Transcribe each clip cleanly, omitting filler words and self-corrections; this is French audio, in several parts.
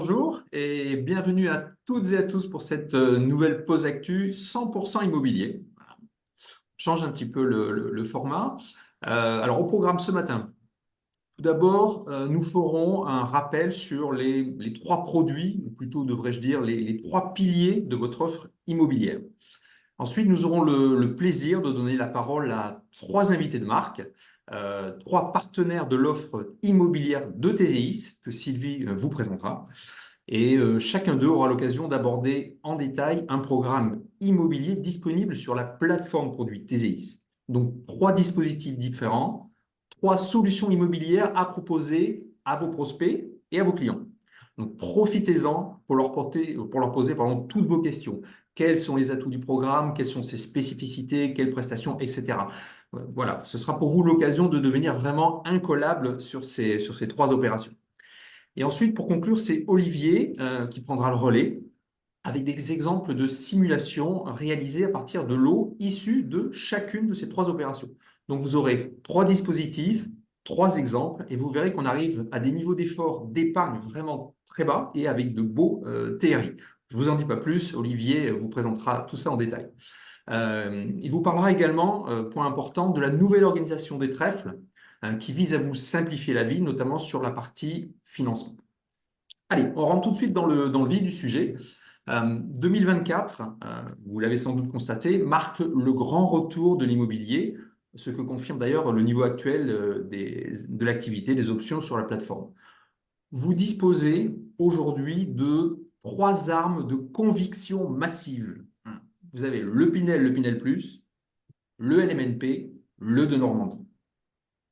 Bonjour et bienvenue à toutes et à tous pour cette nouvelle pause actu 100% immobilier. On change un petit peu le format. Alors au programme ce matin, tout d'abord, nous ferons un rappel sur les trois produits, ou plutôt devrais-je dire les trois piliers de votre offre immobilière. Ensuite, nous aurons le plaisir de donner la parole à trois invités de marque, trois partenaires de l'offre immobilière de TZIS que Sylvie vous présentera. Et chacun d'eux aura l'occasion d'aborder en détail un programme immobilier disponible sur la plateforme produit TZIS. Donc, trois dispositifs différents, trois solutions immobilières à proposer à vos prospects et à vos clients. Donc, profitez-en pour leur poser toutes vos questions. Quels sont les atouts du programme? Quelles sont ses spécificités? Quelles prestations? Etc. Voilà, ce sera pour vous l'occasion de devenir vraiment incollable sur ces trois opérations. Et ensuite, pour conclure, c'est Olivier qui prendra le relais avec des exemples de simulations réalisées à partir de lots issus de chacune de ces trois opérations. Donc, vous aurez trois dispositifs, trois exemples, et vous verrez qu'on arrive à des niveaux d'effort d'épargne vraiment très bas et avec de beaux TRI. Je ne vous en dis pas plus, Olivier vous présentera tout ça en détail. Il vous parlera également, point important, de la nouvelle organisation des trèfles qui vise à vous simplifier la vie, notamment sur la partie financement. Allez, on rentre tout de suite dans le vif du sujet. 2024, vous l'avez sans doute constaté, marque le grand retour de l'immobilier, ce que confirme d'ailleurs le niveau actuel de l'activité, des options sur la plateforme. Vous disposez aujourd'hui de trois armes de conviction massive. Vous avez le Pinel Plus, le LMNP, le de Normandie.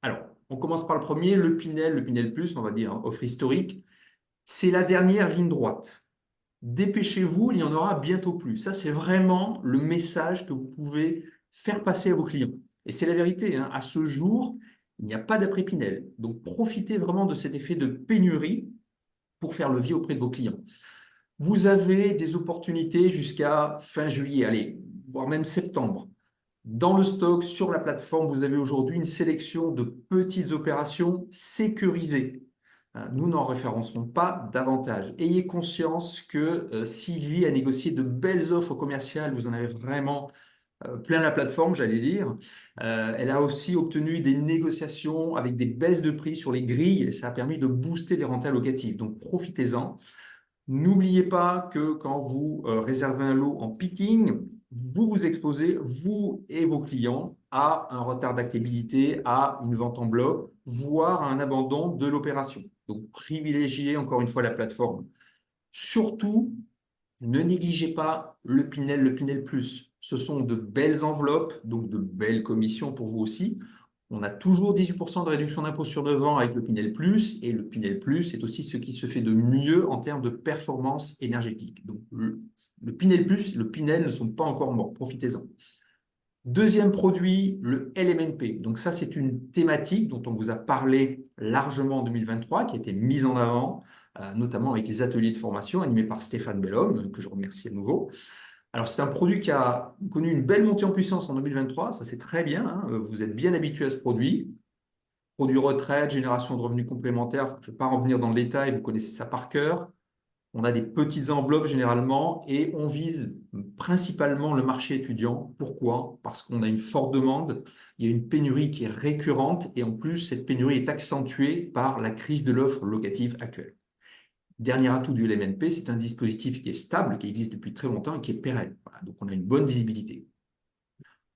Alors, on commence par le premier, le Pinel Plus, on va dire offre historique. C'est la dernière ligne droite. Dépêchez-vous, il y en aura bientôt plus. Ça, c'est vraiment le message que vous pouvez faire passer à vos clients. Et c'est la vérité, hein. À ce jour, il n'y a pas d'après Pinel. Donc, profitez vraiment de cet effet de pénurie pour faire levier auprès de vos clients. Vous avez des opportunités jusqu'à fin juillet, allez, voire même septembre. Dans le stock, sur la plateforme, vous avez aujourd'hui une sélection de petites opérations sécurisées. Nous n'en référencerons pas davantage. Ayez conscience que Sylvie a négocié de belles offres commerciales. Vous en avez vraiment plein la plateforme, j'allais dire. Elle a aussi obtenu des négociations avec des baisses de prix sur les grilles et ça a permis de booster les rentas locatives. Donc profitez-en. N'oubliez pas que quand vous réservez un lot en picking, vous vous exposez, vous et vos clients, à un retard d'activité, à une vente en bloc, voire à un abandon de l'opération. Donc, privilégiez encore une fois la plateforme. Surtout, ne négligez pas le Pinel Plus. Ce sont de belles enveloppes, donc de belles commissions pour vous aussi. On a toujours 18% de réduction d'impôt sur 9 ans avec le Pinel Plus, et le Pinel Plus est aussi ce qui se fait de mieux en termes de performance énergétique. Donc, le Pinel Plus, le Pinel ne sont pas encore morts. Profitez-en. Deuxième produit, le LMNP. Donc ça, c'est une thématique dont on vous a parlé largement en 2023, qui a été mise en avant, notamment avec les ateliers de formation animés par Stéphane Bellhomme, que je remercie à nouveau. Alors, c'est un produit qui a connu une belle montée en puissance en 2023, ça c'est très bien, hein. Vous êtes bien habitué à ce produit. Produit retraite, génération de revenus complémentaires, je ne vais pas revenir dans le détail, vous connaissez ça par cœur. On a des petites enveloppes généralement et on vise principalement le marché étudiant. Pourquoi? Parce qu'on a une forte demande, il y a une pénurie qui est récurrente et en plus, cette pénurie est accentuée par la crise de l'offre locative actuelle. Dernier atout du LMNP, c'est un dispositif qui est stable, qui existe depuis très longtemps et qui est pérenne. Voilà, donc on a une bonne visibilité.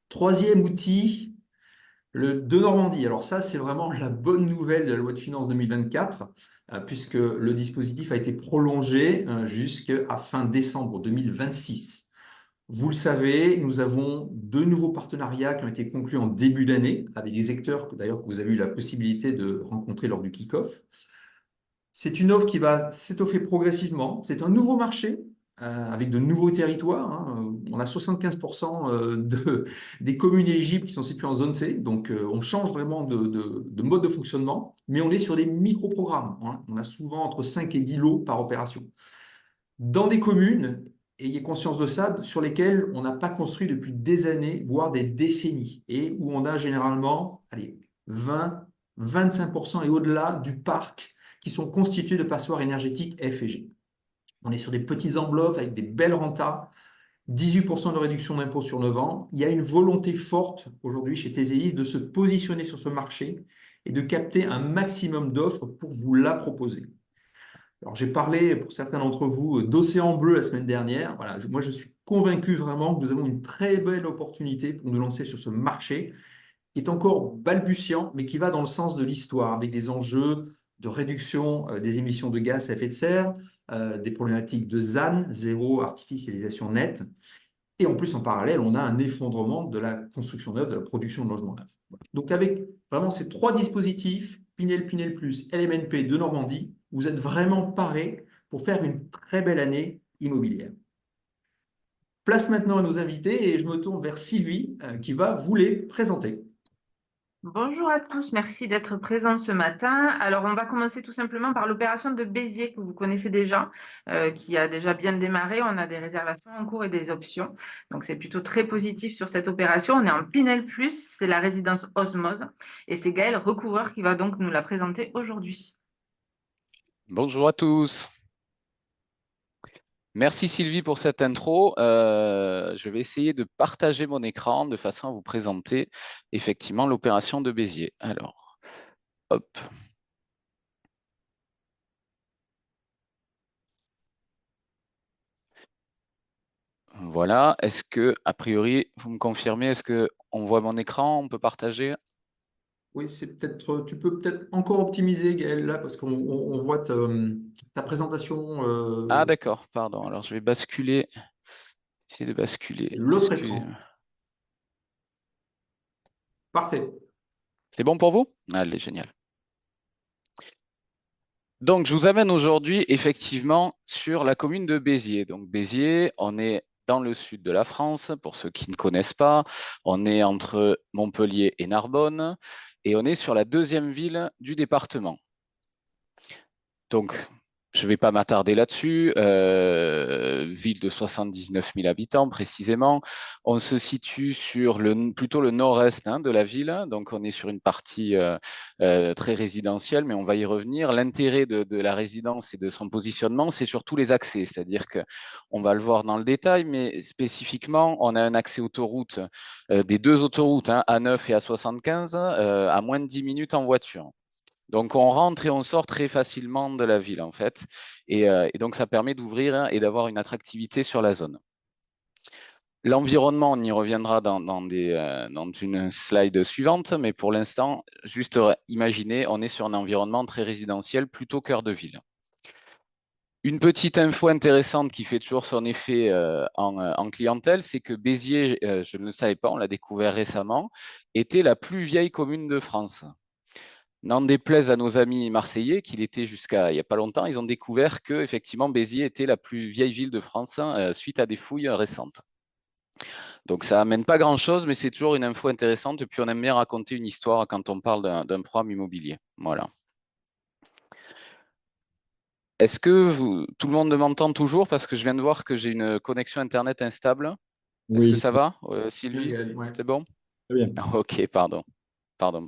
Troisième outil, le de Normandie. Alors ça, c'est vraiment la bonne nouvelle de la loi de finances 2024, puisque le dispositif a été prolongé jusqu'à fin décembre 2026. Vous le savez, nous avons deux nouveaux partenariats qui ont été conclus en début d'année avec des acteurs d'ailleurs que vous avez eu la possibilité de rencontrer lors du kick-off. C'est une offre qui va s'étoffer progressivement. C'est un nouveau marché avec de nouveaux territoires, hein. On a 75% des communes éligibles qui sont situées en zone C. Donc, on change vraiment de mode de fonctionnement, mais on est sur des micro-programmes, hein. On a souvent entre 5 et 10 lots par opération. Dans des communes, ayez conscience de ça, sur lesquelles on n'a pas construit depuis des années, voire des décennies, et où on a généralement, allez, 20, 25% et au-delà du parc qui sont constitués de passoires énergétiques F et G. On est sur des petites enveloppes avec des belles rentas, 18% de réduction d'impôt sur 9 ans. Il y a une volonté forte aujourd'hui chez TZIS de se positionner sur ce marché et de capter un maximum d'offres pour vous la proposer. Alors, j'ai parlé pour certains d'entre vous d'Océan Bleu la semaine dernière. Voilà, moi, je suis convaincu vraiment que nous avons une très belle opportunité pour nous lancer sur ce marché qui est encore balbutiant, mais qui va dans le sens de l'histoire, avec des enjeux de réduction des émissions de gaz à effet de serre, des problématiques de ZAN, zéro artificialisation nette. Et en plus, en parallèle, on a un effondrement de la construction neuve, de la production de logements neufs. Voilà. Donc, avec vraiment ces trois dispositifs, Pinel, Pinel Plus, LMNP de Normandie, vous êtes vraiment parés pour faire une très belle année immobilière. Place maintenant à nos invités et je me tourne vers Sylvie qui va vous les présenter. Bonjour à tous, merci d'être présents ce matin. Alors, on va commencer tout simplement par l'opération de Béziers que vous connaissez déjà, qui a déjà bien démarré. On a des réservations en cours et des options. Donc, c'est plutôt très positif sur cette opération. On est en Pinel Plus, c'est la résidence Osmose. Et c'est Gaël Recouvreur qui va donc nous la présenter aujourd'hui. Bonjour à tous. Merci Sylvie pour cette intro. Je vais essayer de partager mon écran de façon à vous présenter effectivement l'opération de Béziers. Alors, hop. Voilà. Est-ce que, a priori, vous me confirmez, est-ce qu'on voit mon écran? On peut partager? Oui, c'est peut-être, tu peux peut-être encore optimiser, Gaël, là, parce qu'on voit ta présentation. Ah d'accord, pardon. Alors je vais basculer. Essayer de basculer. C'est l'autre Excusez-moi. écran. Parfait. C'est bon pour vous? Allez, génial. Donc, je vous amène aujourd'hui effectivement sur la commune de Béziers. Donc, Béziers, on est dans le sud de la France, pour ceux qui ne connaissent pas. On est entre Montpellier et Narbonne et on est sur la deuxième ville du département. Donc, je ne vais pas m'attarder là-dessus. Ville de 79 000 habitants précisément. On se situe sur plutôt le nord-est de la ville. Donc, on est sur une partie très résidentielle, mais on va y revenir. L'intérêt de la résidence et de son positionnement, c'est surtout les accès. C'est-à-dire qu'on va le voir dans le détail, mais spécifiquement, on a un accès autoroute des deux autoroutes, A9 et A75, à moins de 10 minutes en voiture. Donc, on rentre et on sort très facilement de la ville, en fait. Et donc, ça permet d'ouvrir et d'avoir une attractivité sur la zone. L'environnement, on y reviendra dans une slide suivante, mais pour l'instant, juste imaginez, on est sur un environnement très résidentiel, plutôt cœur de ville. Une petite info intéressante qui fait toujours son effet en clientèle, c'est que Béziers, je ne le savais pas, on l'a découvert récemment, était la plus vieille commune de France. N'en déplaise à nos amis marseillais, qu'il était jusqu'à il n'y a pas longtemps, ils ont découvert que effectivement Béziers était la plus vieille ville de France suite à des fouilles récentes. Donc ça amène pas grand-chose, mais c'est toujours une info intéressante. Et puis on aime bien raconter une histoire quand on parle d'un programme immobilier. Voilà. Est-ce que tout le monde m'entend toujours? Parce que je viens de voir que j'ai une connexion Internet instable. Est-ce que Oui, ça va, Bien, Sylvie? Gaël, ouais. C'est bon? très bien. Ok, pardon. Pardon.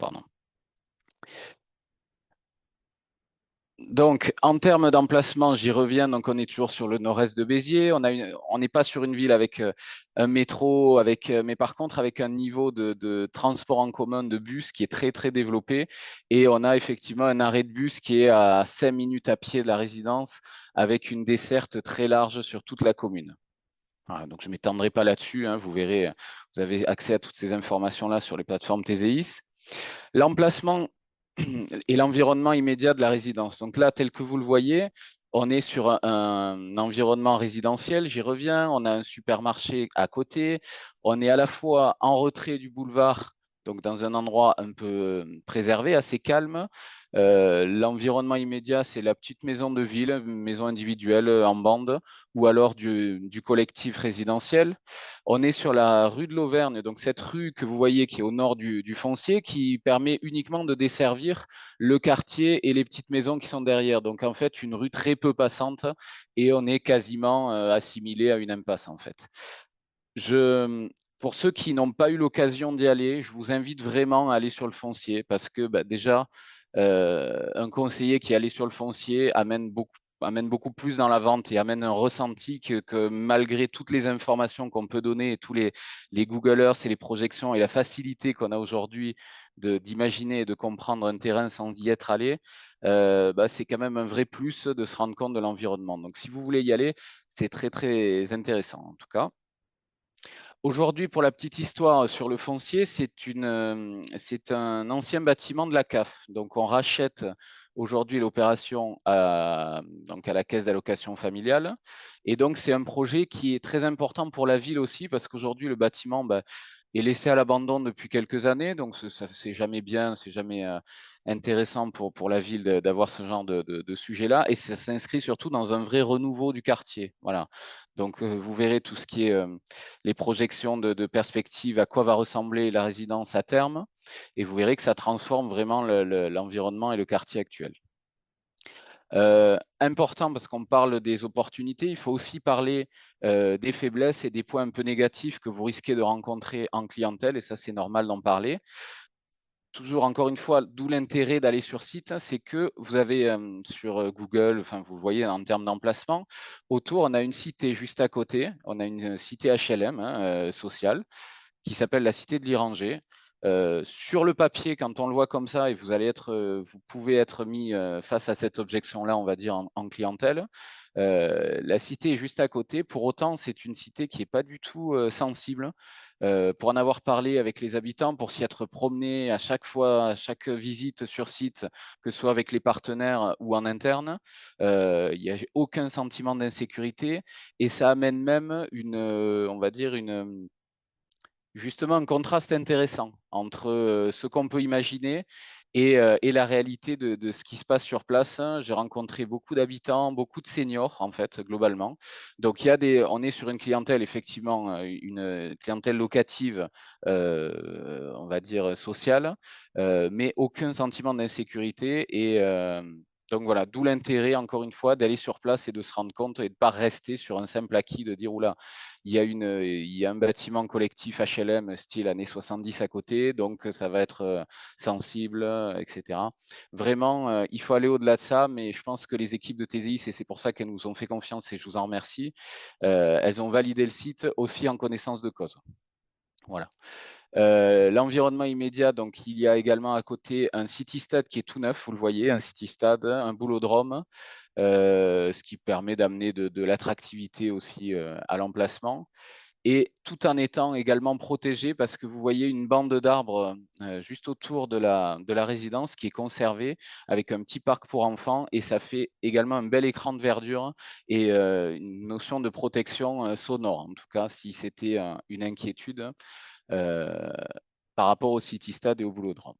Donc, en termes d'emplacement, j'y reviens. Donc, on est toujours sur le nord-est de Béziers. On n'est pas sur une ville avec un métro, mais par contre avec un niveau de transport en commun de bus qui est très, très développé. Et on a effectivement un arrêt de bus qui est à 5 minutes à pied de la résidence avec une desserte très large sur toute la commune. Voilà, donc, je ne m'étendrai pas là-dessus. Vous verrez, vous avez accès à toutes ces informations-là sur les plateformes TZIS. L'emplacement et l'environnement immédiat de la résidence. Donc là, tel que vous le voyez, on est sur un environnement résidentiel, j'y reviens, on a un supermarché à côté, on est à la fois en retrait du boulevard, donc dans un endroit un peu préservé, assez calme. L'environnement immédiat, c'est la petite maison de ville, une maison individuelle en bande, ou alors du collectif résidentiel. On est sur la rue de l'Auvergne, donc cette rue que vous voyez qui est au nord du foncier, qui permet uniquement de desservir le quartier et les petites maisons qui sont derrière. Donc en fait, une rue très peu passante et on est quasiment assimilé à une impasse en fait. Pour ceux qui n'ont pas eu l'occasion d'y aller, je vous invite vraiment à aller sur le foncier parce que déjà, un conseiller qui est allé sur le foncier amène beaucoup, amène beaucoup plus dans la vente et amène un ressenti que malgré toutes les informations qu'on peut donner et tous les Google Earth et les projections et la facilité qu'on a aujourd'hui d'imaginer et de comprendre un terrain sans y être allé, c'est quand même un vrai plus de se rendre compte de l'environnement. Donc, si vous voulez y aller, c'est très, très intéressant en tout cas. Aujourd'hui, pour la petite histoire sur le foncier, c'est un ancien bâtiment de la CAF. Donc, on rachète aujourd'hui l'opération à la caisse d'allocation familiale. Et donc, c'est un projet qui est très important pour la ville aussi, parce qu'aujourd'hui, le bâtiment est laissé à l'abandon depuis quelques années. Donc, c'est jamais bien, c'est jamais intéressant pour la ville d'avoir ce genre de sujet-là. Et ça s'inscrit surtout dans un vrai renouveau du quartier. Voilà. Donc, vous verrez tout ce qui est les projections de perspective, à quoi va ressembler la résidence à terme. Et vous verrez que ça transforme vraiment l'environnement et le quartier actuel. Important parce qu'on parle des opportunités, il faut aussi parler des faiblesses et des points un peu négatifs que vous risquez de rencontrer en clientèle, et ça c'est normal d'en parler. Toujours encore une fois, d'où l'intérêt d'aller sur site, c'est que vous avez sur Google, enfin vous le voyez en termes d'emplacement, autour on a une cité juste à côté, on a une cité HLM sociale qui s'appelle la cité de l'Iranger. Sur le papier, quand on le voit comme ça, et vous pouvez être mis face à cette objection-là, on va dire en clientèle. La cité est juste à côté. Pour autant, c'est une cité qui n'est pas du tout sensible. Pour en avoir parlé avec les habitants, pour s'y être promené à chaque fois, à chaque visite sur site, que ce soit avec les partenaires ou en interne, il n'y a aucun sentiment d'insécurité et ça amène même on va dire justement un contraste intéressant entre ce qu'on peut imaginer et la réalité de ce qui se passe sur place. J'ai rencontré beaucoup d'habitants, beaucoup de seniors en fait, globalement. Donc on est sur une clientèle, effectivement, une clientèle locative, on va dire sociale, mais aucun sentiment d'insécurité. Donc voilà, d'où l'intérêt, encore une fois, d'aller sur place et de se rendre compte et de ne pas rester sur un simple acquis de dire, oula, il y a un bâtiment collectif HLM style années 70 à côté, donc ça va être sensible, etc. Vraiment, il faut aller au-delà de ça, mais je pense que les équipes de TZI, et c'est pour ça qu'elles nous ont fait confiance et je vous en remercie, elles ont validé le site aussi en connaissance de cause. Voilà. L'environnement immédiat, donc il y a également à côté un city-stade qui est tout neuf, vous le voyez, un city-stade, un boulodrome, ce qui permet d'amener de l'attractivité aussi à l'emplacement, et tout en étant également protégé parce que vous voyez une bande d'arbres juste autour de la résidence qui est conservée avec un petit parc pour enfants, et ça fait également un bel écran de verdure et une notion de protection sonore, en tout cas si c'était une inquiétude par rapport au city-stade et au boulodrome.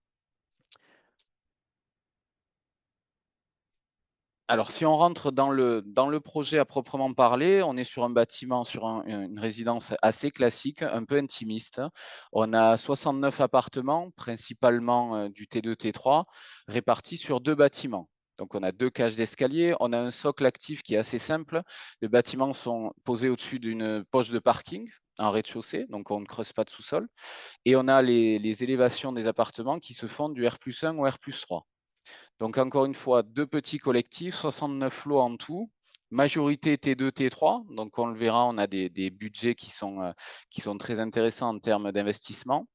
Alors, si on rentre dans le projet à proprement parler, on est sur un bâtiment, sur une résidence assez classique, un peu intimiste. On a 69 appartements, principalement du T2, T3, répartis sur 2 bâtiments. Donc, on a 2 cages d'escalier, on a un socle actif qui est assez simple. Les bâtiments sont posés au-dessus d'une poche de parking en rez-de-chaussée, donc on ne creuse pas de sous-sol. Et on a les élévations des appartements qui se font du R+1 au R+3. Donc, encore une fois, 2 petits collectifs, 69 lots en tout, majorité T2, T3. Donc, on le verra, on a des budgets qui sont très intéressants en termes d'investissement.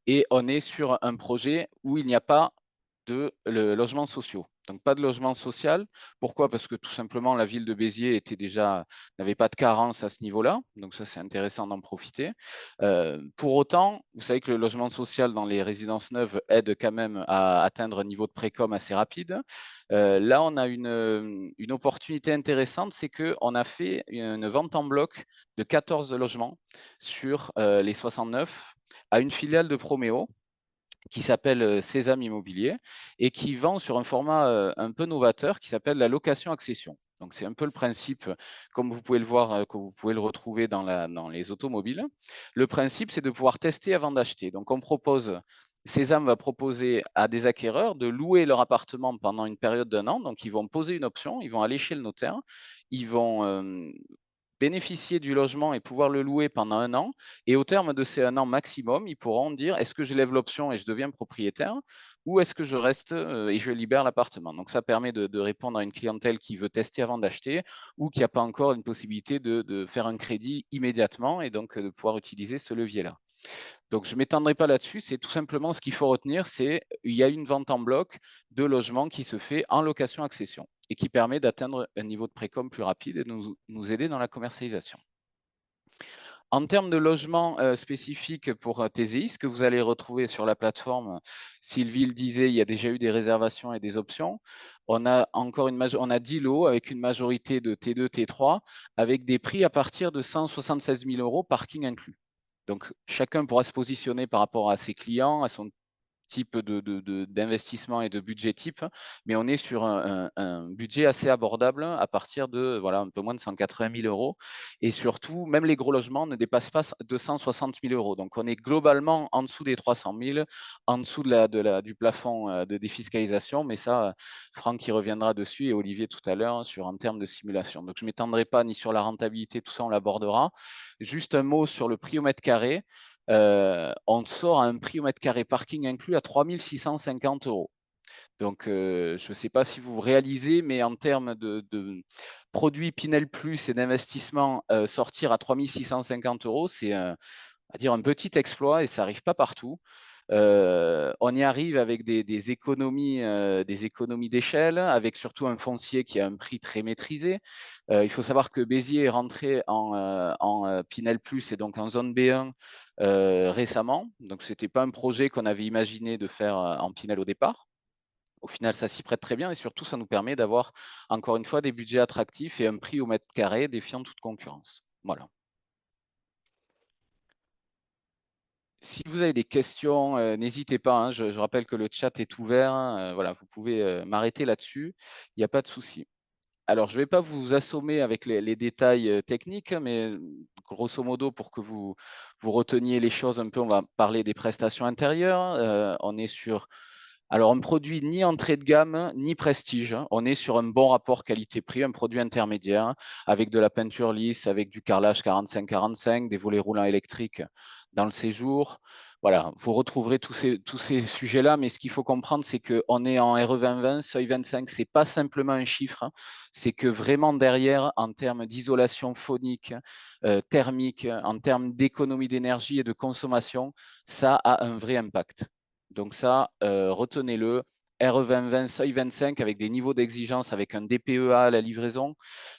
Et on est sur un projet où il n'y a pas de logements sociaux. Donc, pas de logement social. Pourquoi? Parce que tout simplement, la ville de Béziers n'avait pas de carence à ce niveau-là. Donc, ça, c'est intéressant d'en profiter. Pour autant, vous savez que le logement social dans les résidences neuves aide quand même à atteindre un niveau de précom assez rapide. Là, on a une opportunité intéressante, c'est qu'on a fait une vente en bloc de 14 logements sur les 69 à une filiale de Proméo qui s'appelle Sésame Immobilier et qui vend sur un format un peu novateur qui s'appelle la location-accession. Donc, c'est un peu le principe, comme vous pouvez le voir, que vous pouvez le retrouver dans les automobiles. Le principe, c'est de pouvoir tester avant d'acheter. Donc, Sésame va proposer à des acquéreurs de louer leur appartement pendant une période d'1 an. Donc, ils vont poser une option, ils vont aller chez le notaire, ils vont bénéficier du logement et pouvoir le louer pendant 1 an. Et au terme de ces 1 an maximum, ils pourront dire, est-ce que je lève l'option et je deviens propriétaire? ou est-ce que je reste et je libère l'appartement. Donc ça permet de répondre à une clientèle qui veut tester avant d'acheter ou qui n'a pas encore une possibilité de faire un crédit immédiatement et donc de pouvoir utiliser ce levier-là. Donc, je ne m'étendrai pas là-dessus, c'est tout simplement ce qu'il faut retenir, c'est qu'il y a une vente en bloc de logements qui se fait en location-accession et qui permet d'atteindre un niveau de précom plus rapide et de nous aider dans la commercialisation. En termes de logements spécifiques pour TZI, ce que vous allez retrouver sur la plateforme, Sylvie le disait, il y a déjà eu des réservations et des options. On a encore on a 10 lots avec une majorité de T2, T3, avec des prix à partir de 176 000 € parking inclus. Donc, chacun pourra se positionner par rapport à ses clients, à son type d'investissement et de budget type, mais on est sur un budget assez abordable à partir de voilà, un peu moins de 180 000 €. Et surtout, même les gros logements ne dépassent pas 260 000 €. Donc, on est globalement en dessous des 300 000, en dessous du plafond de défiscalisation. Mais ça, Franck y reviendra dessus et Olivier tout à l'heure sur en termes de simulation. Donc, je ne m'étendrai pas ni sur la rentabilité, tout ça, on l'abordera. Juste un mot sur le prix au mètre carré. On sort à un prix au mètre carré parking inclus à 3 650 €. Donc, je ne sais pas si vous réalisez, mais en termes de produits Pinel Plus et d'investissement, sortir à 3 650 €, c'est on va dire un petit exploit et ça n'arrive pas partout. On y arrive avec des économies d'échelle, avec surtout un foncier qui a un prix très maîtrisé. Il faut savoir que Béziers est rentré en Pinel Plus et donc en zone B1 récemment. Donc, ce n'était pas un projet qu'on avait imaginé de faire en Pinel au départ. Au final, ça s'y prête très bien et surtout, ça nous permet d'avoir, encore une fois, des budgets attractifs et un prix au mètre carré défiant toute concurrence. Voilà. Si vous avez des questions, n'hésitez pas, hein, je rappelle que le chat est ouvert, hein, voilà, vous pouvez m'arrêter là-dessus, il n'y a pas de souci. Alors, je ne vais pas vous assommer avec les détails techniques, mais grosso modo, pour que vous reteniez les choses un peu, on va parler des prestations intérieures. On est sur alors un produit ni entrée de gamme, ni prestige, hein. On est sur un bon rapport qualité-prix, un produit intermédiaire, avec de la peinture lisse, avec du carrelage 45-45, des volets roulants électriques dans le séjour. Voilà, vous retrouverez tous ces sujets-là, mais ce qu'il faut comprendre, c'est qu'on est en RE 2020, seuil 25, ce n'est pas simplement un chiffre, hein. C'est que vraiment derrière, en termes d'isolation phonique, thermique, en termes d'économie d'énergie et de consommation, ça a un vrai impact. Donc ça, retenez-le, RE 2020, seuil 25 avec des niveaux d'exigence, avec un DPEA à la livraison.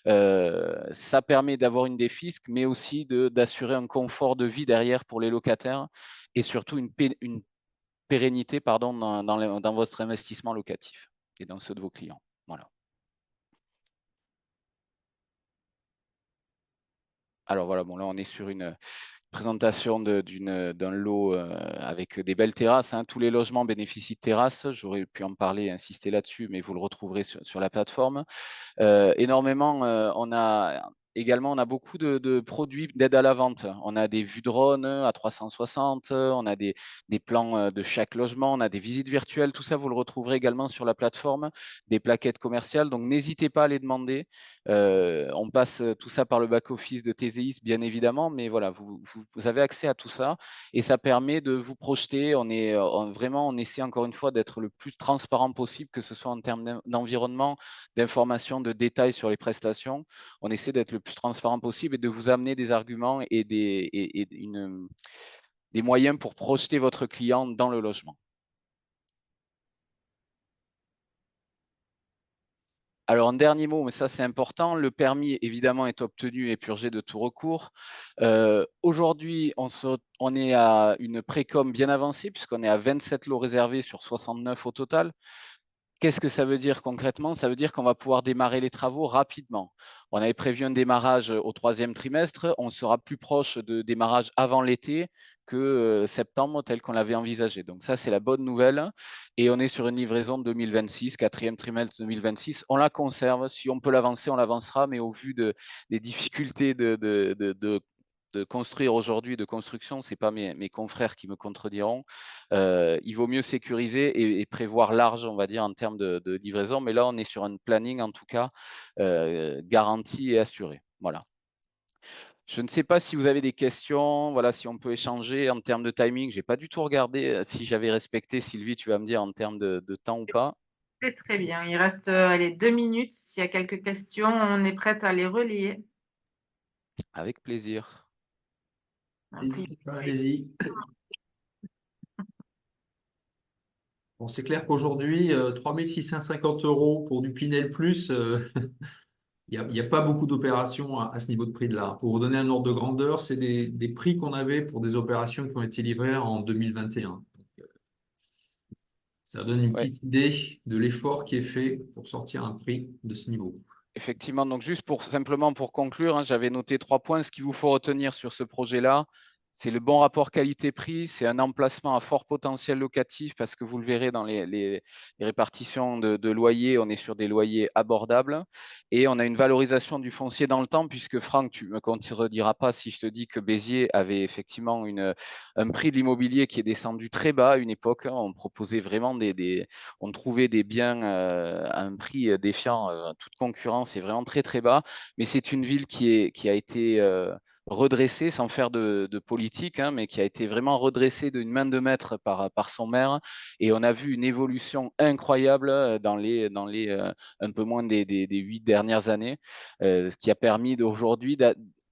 Ça permet d'avoir une défisque, mais aussi d'assurer un confort de vie derrière pour les locataires et surtout une pérennité pardon, dans votre investissement locatif et dans ceux de vos clients. Voilà. Alors voilà, bon là on est sur une présentation d'un lot avec des belles terrasses, hein. Tous les logements bénéficient de terrasses. J'aurais pu en parler et insister là-dessus, mais vous le retrouverez sur la plateforme. Énormément, on a beaucoup de produits d'aide à la vente. On a des vues drone à 360, on a des plans de chaque logement, on a des visites virtuelles. Tout ça, vous le retrouverez également sur la plateforme, des plaquettes commerciales. Donc, n'hésitez pas à les demander. On passe tout ça par le back-office de TZIS, bien évidemment, mais voilà, vous avez accès à tout ça et ça permet de vous projeter. On essaie encore une fois d'être le plus transparent possible, que ce soit en termes d'environnement, d'informations, de détails sur les prestations. On essaie d'être le plus transparent possible et de vous amener des arguments et des moyens pour projeter votre client dans le logement. Alors, un dernier mot, mais ça c'est important, le permis évidemment est obtenu et purgé de tout recours. Aujourd'hui, on est à une précom bien avancée puisqu'on est à 27 lots réservés sur 69 au total. Qu'est-ce que ça veut dire concrètement? Ça veut dire qu'on va pouvoir démarrer les travaux rapidement. On avait prévu un démarrage au 3e trimestre. On sera plus proche de démarrage avant l'été que septembre tel qu'on l'avait envisagé. Donc ça, c'est la bonne nouvelle. Et on est sur une livraison de 2026, 4e trimestre 2026. On la conserve. Si on peut l'avancer, on l'avancera. Mais au vu des difficultés de construire aujourd'hui, de construction, ce n'est pas mes confrères qui me contrediront. Il vaut mieux sécuriser et prévoir large, on va dire, en termes de livraison. Mais là, on est sur un planning, en tout cas, garanti et assuré. Voilà. Je ne sais pas si vous avez des questions, voilà, si on peut échanger en termes de timing. Je n'ai pas du tout regardé si j'avais respecté. Sylvie, tu vas me dire en termes de temps ou pas. Très, très bien. Il reste allez, 2 minutes. S'il y a quelques questions, on est prête à les relayer. Avec plaisir. N'hésitez pas, allez-y. Bon, c'est clair qu'aujourd'hui, 3 650 € pour du Pinel Plus, il n'y a pas beaucoup d'opérations à ce niveau de prix-là. Pour vous donner un ordre de grandeur, c'est des prix qu'on avait pour des opérations qui ont été livrées en 2021. Donc, ça donne une Ouais. petite idée de l'effort qui est fait pour sortir un prix de ce niveau. Effectivement, donc juste simplement pour conclure, hein, j'avais noté 3 points. Ce qu'il vous faut retenir sur ce projet-là, c'est le bon rapport qualité-prix, c'est un emplacement à fort potentiel locatif parce que vous le verrez dans les répartitions de loyers, on est sur des loyers abordables et on a une valorisation du foncier dans le temps puisque Franck, tu ne me contrediras pas si je te dis que Béziers avait effectivement un prix de l'immobilier qui est descendu très bas à une époque. Hein, on proposait vraiment on trouvait des biens à un prix défiant toute concurrence et vraiment très très bas, mais c'est une ville qui a été redressée sans faire de politique, hein, mais qui a été vraiment redressée d'une main de maître par son maire. Et on a vu une évolution incroyable dans les un peu moins des 8 dernières années, ce qui a permis d'aujourd'hui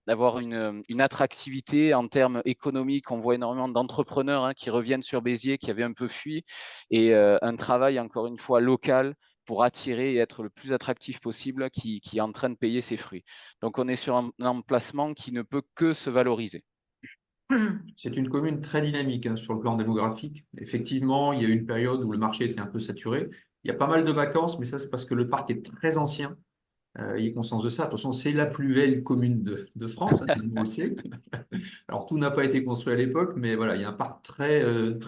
d'avoir une attractivité en termes économiques. On voit énormément d'entrepreneurs qui reviennent sur Béziers, qui avaient un peu fui, et un travail, encore une fois, local pour attirer et être le plus attractif possible, qui est en train de payer ses fruits. Donc, on est sur un emplacement qui ne peut que se valoriser. C'est une commune très dynamique hein, sur le plan démographique. Effectivement, il y a eu une période où le marché était un peu saturé. Il y a pas mal de vacances, mais ça, c'est parce que le parc est très ancien. Ayez conscience de ça. De toute façon, c'est la plus belle commune de France, hein, on le sait. Alors, tout n'a pas été construit à l'époque, mais voilà, il y a un parc très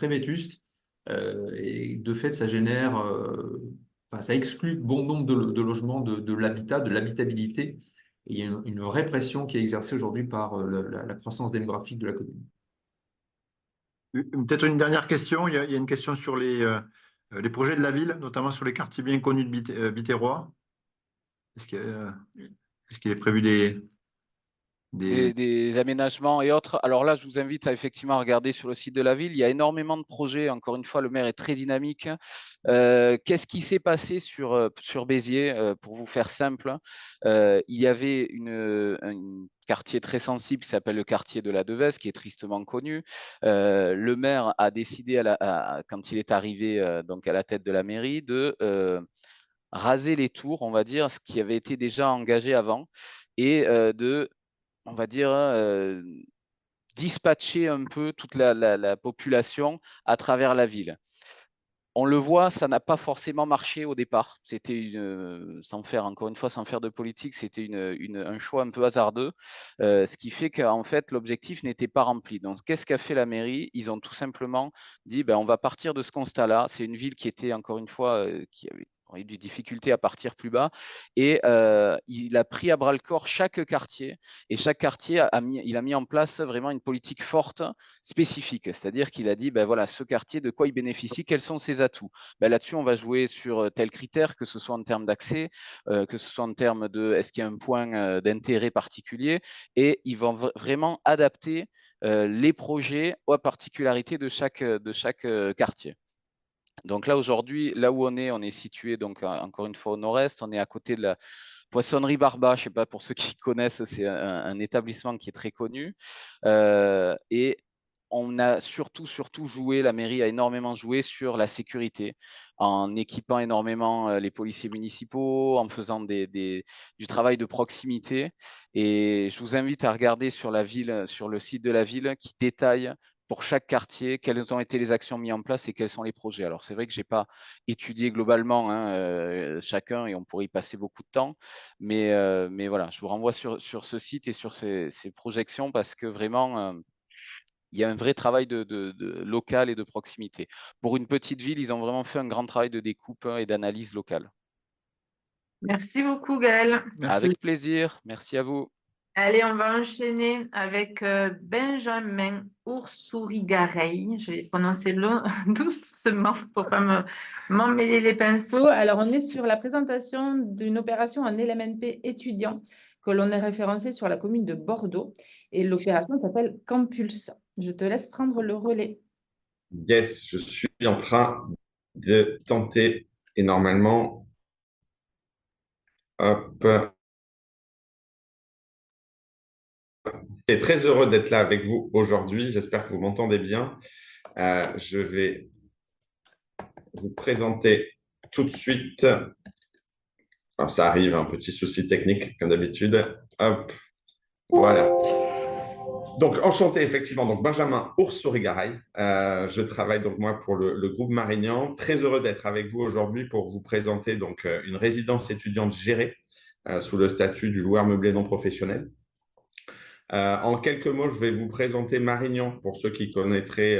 vétuste. Et de fait, ça génère, enfin, ça exclut bon nombre de logements, de l'habitat, de l'habitabilité. Et il y a une vraie pression qui est exercée aujourd'hui par la croissance démographique de la commune. Peut-être une dernière question. Il y a une question sur les projets de la ville, notamment sur les quartiers bien connus de Biterrois. Est-ce qu'il est prévu des... Des aménagements et autres. Alors là, je vous invite à effectivement regarder sur le site de la ville. Il y a énormément de projets. Encore une fois, le maire est très dynamique. Qu'est-ce qui s'est passé sur Béziers? Pour vous faire simple, il y avait un quartier très sensible qui s'appelle le quartier de la Devèze, qui est tristement connu. Le maire a décidé, quand il est arrivé donc à la tête de la mairie, de raser les tours, on va dire, ce qui avait été déjà engagé avant, et on va dire, dispatcher un peu toute la population à travers la ville. On le voit, ça n'a pas forcément marché au départ. C'était sans faire, encore une fois, sans faire de politique, c'était un choix un peu hasardeux, ce qui fait qu'en fait, l'objectif n'était pas rempli. Donc, qu'est-ce qu'a fait la mairie? Ils ont tout simplement dit, ben, on va partir de ce constat-là. C'est une ville qui était, encore une fois, qui avait eu des difficultés à partir plus bas. Et il a pris à bras-le-corps chaque quartier. Et chaque quartier, il a mis en place vraiment une politique forte, spécifique. C'est-à-dire qu'il a dit, ben voilà, ce quartier, de quoi il bénéficie, quels sont ses atouts. Ben là-dessus, on va jouer sur tel critère, que ce soit en termes d'accès, que ce soit en termes de est-ce qu'il y a un point d'intérêt particulier. Et ils vont vraiment adapter les projets aux particularités de chaque quartier. Donc là, aujourd'hui, là où on est situé, donc encore une fois au nord-est, on est à côté de la Poissonnerie Barba. Je ne sais pas, pour ceux qui connaissent, c'est un établissement qui est très connu. Et on a surtout joué, la mairie a énormément joué sur la sécurité, en équipant énormément les policiers municipaux, en faisant du travail de proximité. Et je vous invite à regarder sur le site de la ville, qui détaille pour chaque quartier quelles ont été les actions mises en place et quels sont les projets. Alors, c'est vrai que je n'ai pas étudié globalement chacun, et on pourrait y passer beaucoup de temps. Mais voilà, je vous renvoie sur ce site et sur ces projections, parce que vraiment, il y a un vrai travail de local et de proximité. Pour une petite ville, ils ont vraiment fait un grand travail de découpe et d'analyse locale. Merci beaucoup, Gaël. Merci. Avec plaisir. Merci à vous. Allez, on va enchaîner avec Benjamin Oursourigaray. Je vais prononcer doucement pour pas m'emmêler les pinceaux. Alors, on est sur la présentation d'une opération en LMNP étudiant que l'on est référencé sur la commune de Bordeaux et l'opération s'appelle Campulse. Je te laisse prendre le relais. Yes, je suis en train de tenter et normalement, hop, je suis très heureux d'être là avec vous aujourd'hui. J'espère que vous m'entendez bien. Je vais vous présenter tout de suite. Alors, ça arrive, un petit souci technique comme d'habitude. Hop, voilà. Donc, enchanté, effectivement. Donc, Benjamin Ours-Sourigaray. Je travaille donc moi pour le groupe Marignan. Très heureux d'être avec vous aujourd'hui pour vous présenter donc une résidence étudiante gérée sous le statut du loueur meublé non professionnel. En quelques mots, je vais vous présenter Marignan pour ceux qui connaîtraient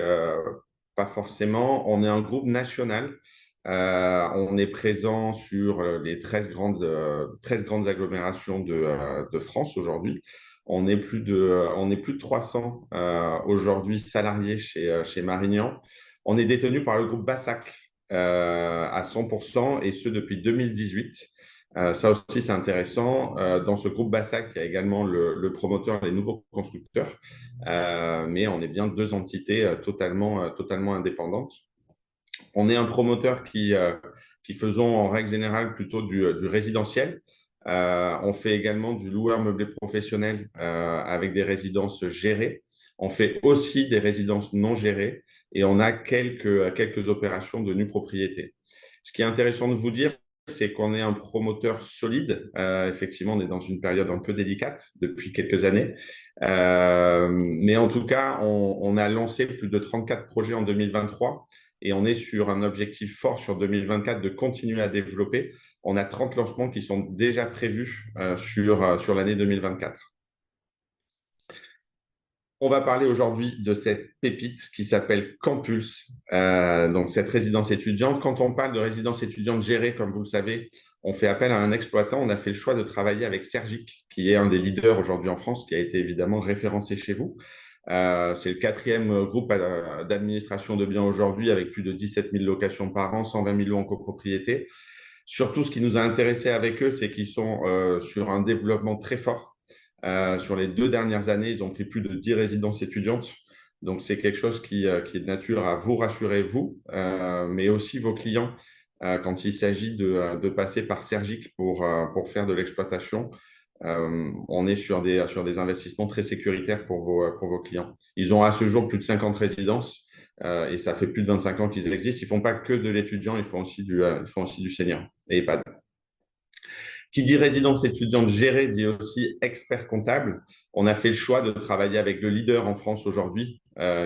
pas forcément. On est un groupe national. On est présent sur les 13 grandes agglomérations de France aujourd'hui. On est plus de 300 aujourd'hui salariés chez Marignan. On est détenu par le groupe Bassac à 100% et ce depuis 2018. Ça aussi, c'est intéressant. Dans ce groupe Bassac, il y a également le promoteur et les nouveaux constructeurs, mais on est bien deux entités totalement indépendantes. On est un promoteur qui faisons en règle générale plutôt du résidentiel. On fait également du loueur meublé professionnel avec des résidences gérées. On fait aussi des résidences non gérées et on a quelques opérations de nue propriété. Ce qui est intéressant de vous dire, c'est qu'on est un promoteur solide. Effectivement, on est dans une période un peu délicate depuis quelques années. Mais en tout cas, on a lancé plus de 34 projets en 2023 et on est sur un objectif fort sur 2024 de continuer à développer. On a 30 lancements qui sont déjà prévus sur l'année 2024. On va parler aujourd'hui de cette pépite qui s'appelle Campulse, donc cette résidence étudiante. Quand on parle de résidence étudiante gérée, comme vous le savez, on fait appel à un exploitant. On a fait le choix de travailler avec Sergic, qui est un des leaders aujourd'hui en France, qui a été évidemment référencé chez vous. C'est le 4e groupe d'administration de biens aujourd'hui, avec plus de 17 000 locations par an, 120 000 lots en copropriété. Surtout, ce qui nous a intéressés avec eux, c'est qu'ils sont sur un développement très fort. Sur les 2 dernières années, ils ont pris plus de 10 résidences étudiantes. Donc, c'est quelque chose qui est de nature à vous rassurer, vous, mais aussi vos clients, quand il s'agit de passer par Sergic pour faire de l'exploitation. On est sur des investissements très sécuritaires pour vos clients. Ils ont à ce jour plus de 50 résidences et ça fait plus de 25 ans qu'ils existent. Ils ne font pas que de l'étudiant, ils font aussi du senior et EHPAD. Qui dit résidence étudiante gérée dit aussi expert comptable. On a fait le choix de travailler avec le leader en France aujourd'hui,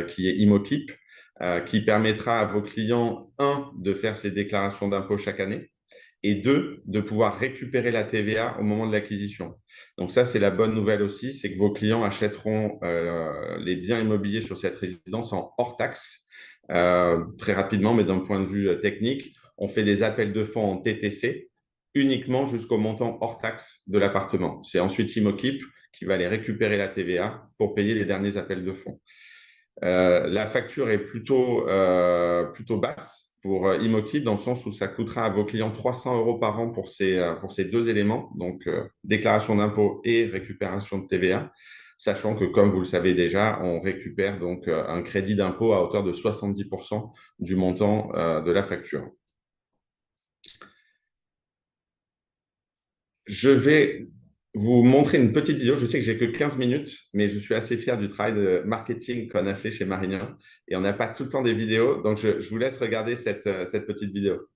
qui est Imokip, qui permettra à vos clients, 1, de faire ses déclarations d'impôt chaque année, et 2, de pouvoir récupérer la TVA au moment de l'acquisition. Donc ça, c'est la bonne nouvelle aussi, c'est que vos clients achèteront les biens immobiliers sur cette résidence en hors taxe, très rapidement, mais d'un point de vue technique. On fait des appels de fonds en TTC, uniquement jusqu'au montant hors taxe de l'appartement. C'est ensuite Imokip qui va aller récupérer la TVA pour payer les derniers appels de fonds. La facture est plutôt basse pour Imokip dans le sens où ça coûtera à vos clients 300 € par an pour ces 2 éléments, donc déclaration d'impôt et récupération de TVA, sachant que, comme vous le savez déjà, on récupère donc un crédit d'impôt à hauteur de 70% du montant de la facture. Je vais vous montrer une petite vidéo. Je sais que j'ai que 15 minutes, mais je suis assez fier du travail de marketing qu'on a fait chez Marignan. Et on n'a pas tout le temps des vidéos, donc je vous laisse regarder cette petite vidéo.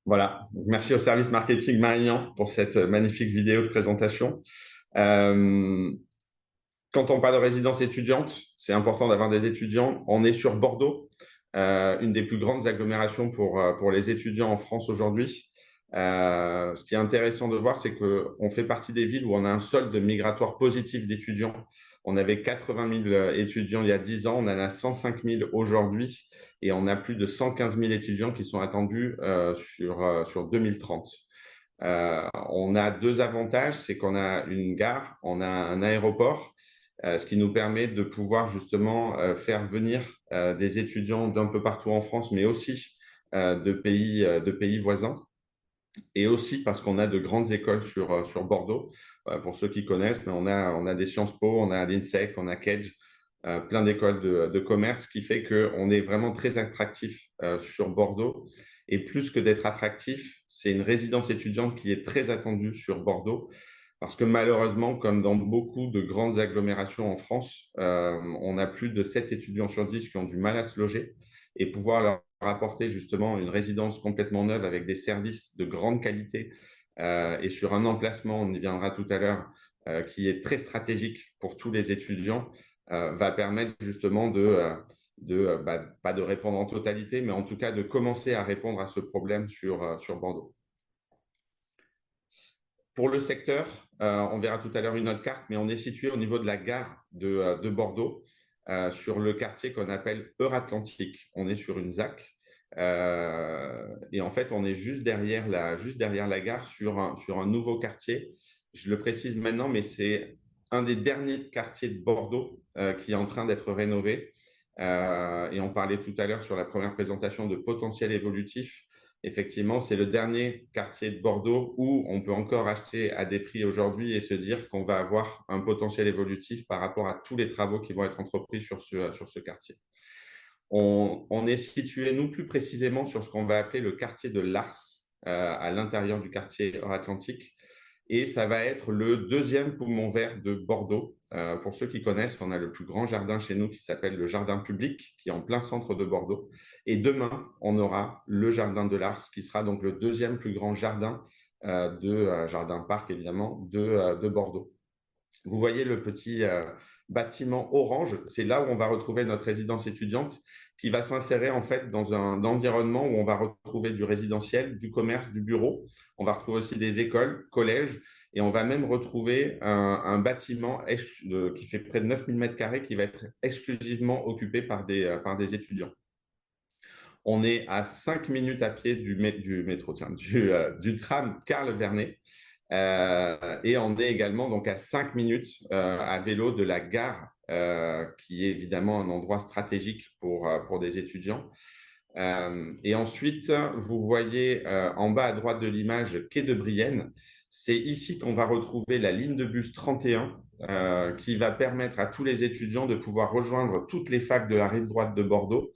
Voilà. Donc, merci au service marketing Marignan pour cette magnifique vidéo de présentation. Quand on parle de résidence étudiante, c'est important d'avoir des étudiants. On est sur Bordeaux, une des plus grandes agglomérations pour les étudiants en France aujourd'hui. Ce qui est intéressant de voir, c'est qu'on fait partie des villes où on a un solde migratoire positif d'étudiants. On avait 80 000 étudiants il y a 10 ans, on en a 105 000 aujourd'hui et on a plus de 115 000 étudiants qui sont attendus sur 2030. On a deux avantages, c'est qu'on a une gare, on a un aéroport, ce qui nous permet de pouvoir justement faire venir des étudiants d'un peu partout en France, mais aussi de pays voisins. Et aussi parce qu'on a de grandes écoles sur Bordeaux. Pour ceux qui connaissent, mais on a des Sciences Po, on a l'INSEC, on a Kedge, plein d'écoles de commerce, ce qui fait qu'on est vraiment très attractif sur Bordeaux. Et plus que d'être attractif, c'est une résidence étudiante qui est très attendue sur Bordeaux. Parce que malheureusement, comme dans beaucoup de grandes agglomérations en France, on a plus de 7 étudiants sur 10 qui ont du mal à se loger. Et pouvoir leur apporter justement une résidence complètement neuve avec des services de grande qualité et sur un emplacement, on y viendra tout à l'heure, qui est très stratégique pour tous les étudiants, va permettre justement pas de répondre en totalité, mais en tout cas de commencer à répondre à ce problème sur Bordeaux. Pour le secteur, on verra tout à l'heure une autre carte, mais on est situé au niveau de la gare de Bordeaux, sur le quartier qu'on appelle Euratlantique. On est sur une ZAC. Et en fait, on est juste derrière la gare sur un nouveau quartier. Je le précise maintenant, mais c'est un des derniers quartiers de Bordeaux qui est en train d'être rénové. Et on parlait tout à l'heure sur la première présentation de potentiel évolutif. Effectivement, c'est le dernier quartier de Bordeaux où on peut encore acheter à des prix aujourd'hui et se dire qu'on va avoir un potentiel évolutif par rapport à tous les travaux qui vont être entrepris sur ce quartier. On est situé, nous, plus précisément sur ce qu'on va appeler le quartier de Lars, à l'intérieur du quartier Euratlantique. Et ça va être le deuxième poumon vert de Bordeaux. Pour ceux qui connaissent, on a le plus grand jardin chez nous qui s'appelle le Jardin Public, qui est en plein centre de Bordeaux. Et demain, on aura le Jardin de Lars, qui sera donc le deuxième plus grand jardin jardin-parc, évidemment, de Bordeaux. Vous voyez le petit bâtiment orange, c'est là où on va retrouver notre résidence étudiante qui va s'insérer en fait dans un environnement où on va retrouver du résidentiel, du commerce, du bureau. On va retrouver aussi des écoles, collèges et on va même retrouver un bâtiment qui fait près de 9000 m² qui va être exclusivement occupé par des étudiants. On est à 5 minutes à pied du tram Karl Vernet. Et on est également donc à 5 minutes à vélo de la gare, qui est évidemment un endroit stratégique pour des étudiants. Et ensuite, vous voyez en bas à droite de l'image quai de Brienne. C'est ici qu'on va retrouver la ligne de bus 31 qui va permettre à tous les étudiants de pouvoir rejoindre toutes les facs de la rive droite de Bordeaux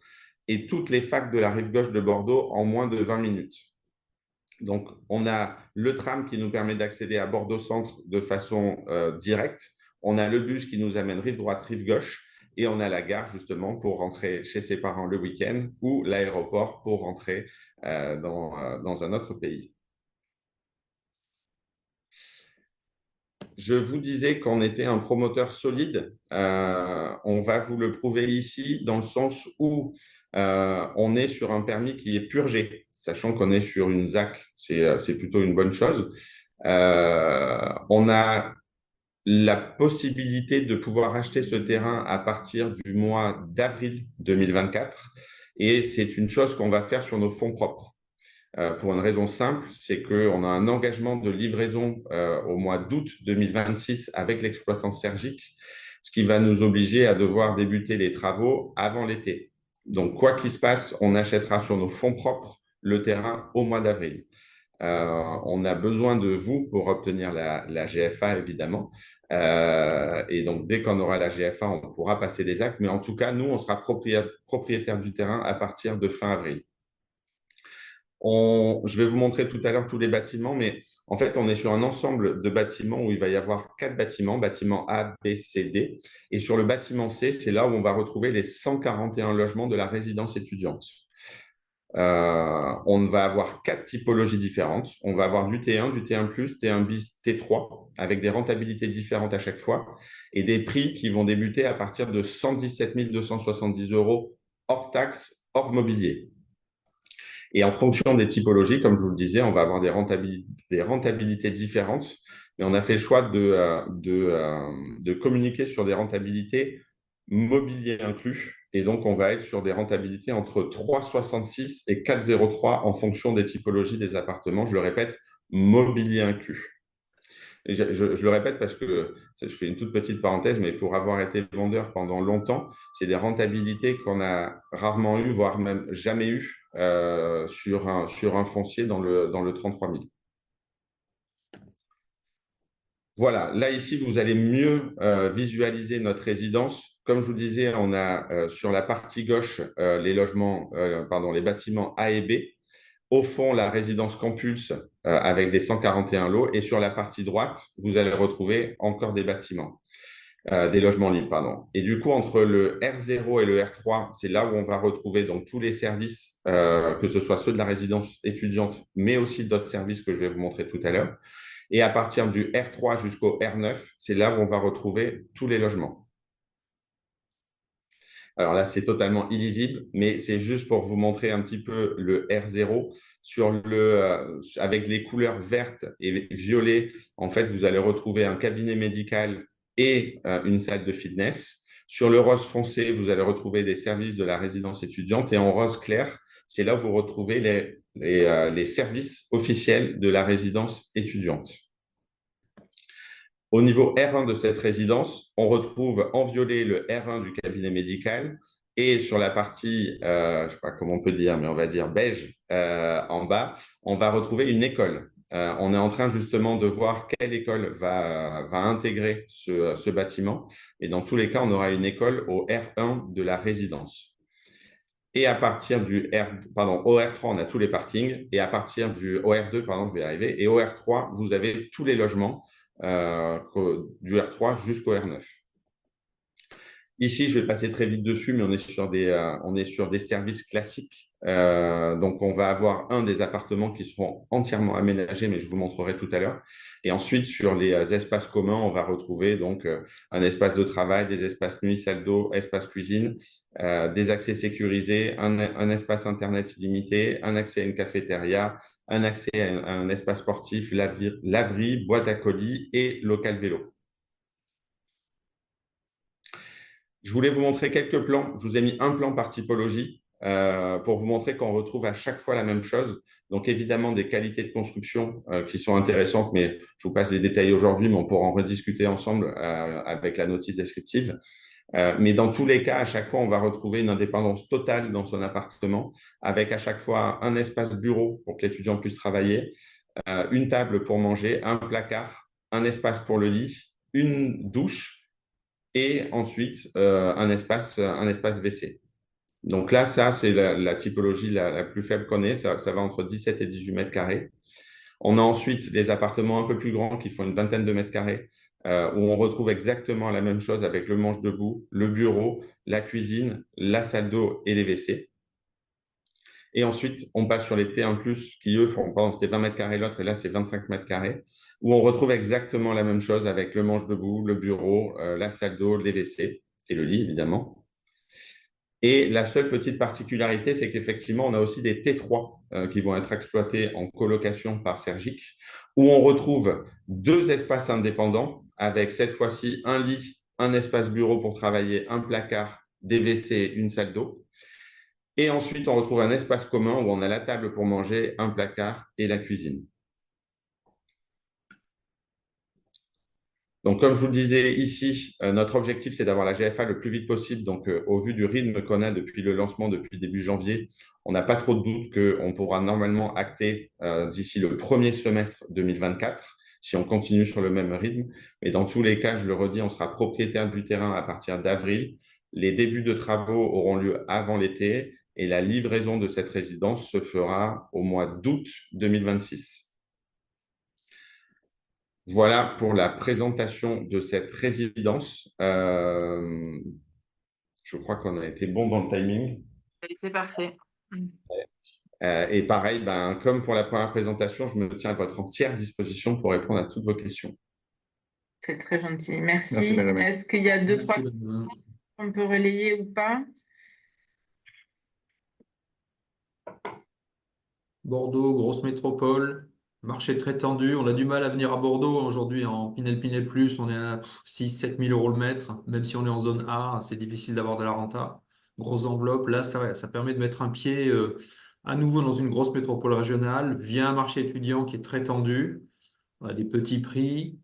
et toutes les facs de la rive gauche de Bordeaux en moins de 20 minutes. Donc, on a le tram qui nous permet d'accéder à Bordeaux Centre de façon directe. On a le bus qui nous amène rive droite, rive gauche. Et on a la gare, justement, pour rentrer chez ses parents le week-end ou l'aéroport pour rentrer dans un autre pays. Je vous disais qu'on était un promoteur solide. On va vous le prouver ici dans le sens où on est sur un permis qui est purgé. Sachant qu'on est sur une ZAC, c'est plutôt une bonne chose. On a la possibilité de pouvoir acheter ce terrain à partir du mois d'avril 2024 et c'est une chose qu'on va faire sur nos fonds propres. Pour une raison simple, c'est qu'on a un engagement de livraison au mois d'août 2026 avec l'exploitant Sergic, ce qui va nous obliger à devoir débuter les travaux avant l'été. Donc, quoi qu'il se passe, on achètera sur nos fonds propres le terrain au mois d'avril. On a besoin de vous pour obtenir la GFA, évidemment. Et donc, dès qu'on aura la GFA, on pourra passer des actes. Mais en tout cas, nous, on sera propriétaire du terrain à partir de fin avril. Je vais vous montrer tout à l'heure tous les bâtiments, mais en fait, on est sur un ensemble de bâtiments où il va y avoir 4 bâtiments, bâtiments A, B, C, D. Et sur le bâtiment C, c'est là où on va retrouver les 141 logements de la résidence étudiante. On va avoir 4 typologies différentes. On va avoir du T1, du T1+, T1 bis, T3, avec des rentabilités différentes à chaque fois et des prix qui vont débuter à partir de 117 270 € hors taxes, hors mobilier. Et en fonction des typologies, comme je vous le disais, on va avoir des rentabilités différentes. Mais on a fait le choix de communiquer sur des rentabilités mobilier inclus. Et donc, on va être sur des rentabilités entre 3,66 et 4,03 en fonction des typologies des appartements. Je le répète, mobilier inclus. Et je le répète parce que je fais une toute petite parenthèse, mais pour avoir été vendeur pendant longtemps, c'est des rentabilités qu'on a rarement eues, voire même jamais eues sur un foncier dans le 33 000. Voilà, là ici, vous allez mieux visualiser notre résidence. Comme je vous disais, on a sur la partie gauche les bâtiments A et B. Au fond, la résidence Campulse avec des 141 lots. Et sur la partie droite, vous allez retrouver encore des bâtiments, des logements libres, pardon. Et du coup, entre le R0 et le R3, c'est là où on va retrouver donc tous les services, que ce soit ceux de la résidence étudiante, mais aussi d'autres services que je vais vous montrer tout à l'heure. Et à partir du R3 jusqu'au R9, c'est là où on va retrouver tous les logements. Alors là, c'est totalement illisible, mais c'est juste pour vous montrer un petit peu le R0. Avec les couleurs vertes et violet, en fait, vous allez retrouver un cabinet médical et une salle de fitness. Sur le rose foncé, vous allez retrouver des services de la résidence étudiante. Et en rose clair, c'est là où vous retrouvez les services officiels de la résidence étudiante. Au niveau R1 de cette résidence, on retrouve en violet le R1 du cabinet médical et sur la partie, je ne sais pas comment on peut dire, mais on va dire beige en bas, on va retrouver une école. On est en train justement de voir quelle école va intégrer ce bâtiment. Et dans tous les cas, on aura une école au R1 de la résidence. Et à partir au R3, on a tous les parkings. Et à partir au R2, pardon, je vais y arriver. Et au R3, vous avez tous les logements du R3 jusqu'au R9. Ici, je vais passer très vite dessus, mais on est sur des services classiques. Donc, on va avoir des appartements qui seront entièrement aménagés, mais je vous montrerai tout à l'heure. Et ensuite, sur les espaces communs, on va retrouver donc un espace de travail, des espaces nuit, salle d'eau, espace cuisine, des accès sécurisés, un espace Internet illimité, un accès à une cafétéria, un accès à un espace sportif, laverie, boîte à colis et local vélo. Je voulais vous montrer quelques plans. Je vous ai mis un plan par typologie pour vous montrer qu'on retrouve à chaque fois la même chose. Donc, évidemment, des qualités de construction qui sont intéressantes, mais je vous passe les détails aujourd'hui, mais on pourra en rediscuter ensemble avec la notice descriptive. Mais dans tous les cas, à chaque fois, on va retrouver une indépendance totale dans son appartement, avec à chaque fois un espace bureau pour que l'étudiant puisse travailler, une table pour manger, un placard, un espace pour le lit, une douche, et ensuite un espace WC. Donc là, ça, c'est la typologie la plus faible qu'on ait. Ça va entre 17 et 18 mètres carrés. On a ensuite les appartements un peu plus grands qui font une vingtaine de mètres carrés, où on retrouve exactement la même chose avec le manche debout, le bureau, la cuisine, la salle d'eau et les WC. Et ensuite, on passe sur les T1+, qui, eux, font, pardon, c'était 20 mètres carrés l'autre, et là, c'est 25 mètres carrés, où on retrouve exactement la même chose avec le manche debout, le bureau, la salle d'eau, les WC et le lit, évidemment. Et la seule petite particularité, c'est qu'effectivement, on a aussi des T3 qui vont être exploités en colocation par Sergic, où on retrouve 2 espaces indépendants avec cette fois-ci un lit, un espace bureau pour travailler, un placard, des WC, une salle d'eau. Et ensuite, on retrouve un espace commun où on a la table pour manger, un placard et la cuisine. Donc, comme je vous le disais ici, notre objectif, c'est d'avoir la GFA le plus vite possible. Donc, au vu du rythme qu'on a depuis le lancement, depuis début janvier, on n'a pas trop de doute qu'on pourra normalement acter d'ici le premier semestre 2024, si on continue sur le même rythme. Mais dans tous les cas, je le redis, on sera propriétaire du terrain à partir d'avril. Les débuts de travaux auront lieu avant l'été et la livraison de cette résidence se fera au mois d'août 2026. Voilà pour la présentation de cette résidence. Je crois qu'on a été bon dans le timing. C'est parfait. Et pareil, comme pour la première présentation, je me tiens à votre entière disposition pour répondre à toutes vos questions. C'est très gentil. Merci, Merci. Benjamin. Est-ce qu'il y a deux, trois Merci, Benjamin. qu'on peut relayer ou pas? Bordeaux, grosse métropole, marché très tendu. On a du mal à venir à Bordeaux aujourd'hui en Pinel Plus. On est à 6-7 000 euros le mètre. Même si on est en zone A, c'est difficile d'avoir de la renta. Grosse enveloppe. Là, ça permet de mettre un pied à nouveau dans une grosse métropole régionale via un marché étudiant qui est très tendu. On a des petits prix,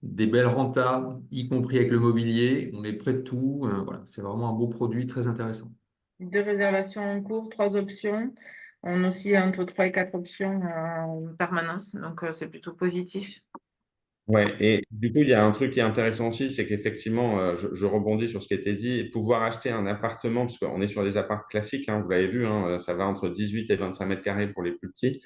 des belles rentas, y compris avec le mobilier. On est près de tout. Voilà, c'est vraiment un beau produit très intéressant. 2 réservations en cours, 3 options. On oscille entre 3 et 4 options en permanence, donc c'est plutôt positif. Ouais, et du coup, il y a un truc qui est intéressant aussi, c'est qu'effectivement, je rebondis sur ce qui a été dit, pouvoir acheter un appartement, parce qu'on est sur des apparts classiques, hein, vous l'avez vu, hein, ça va entre 18 et 25 mètres carrés pour les plus petits.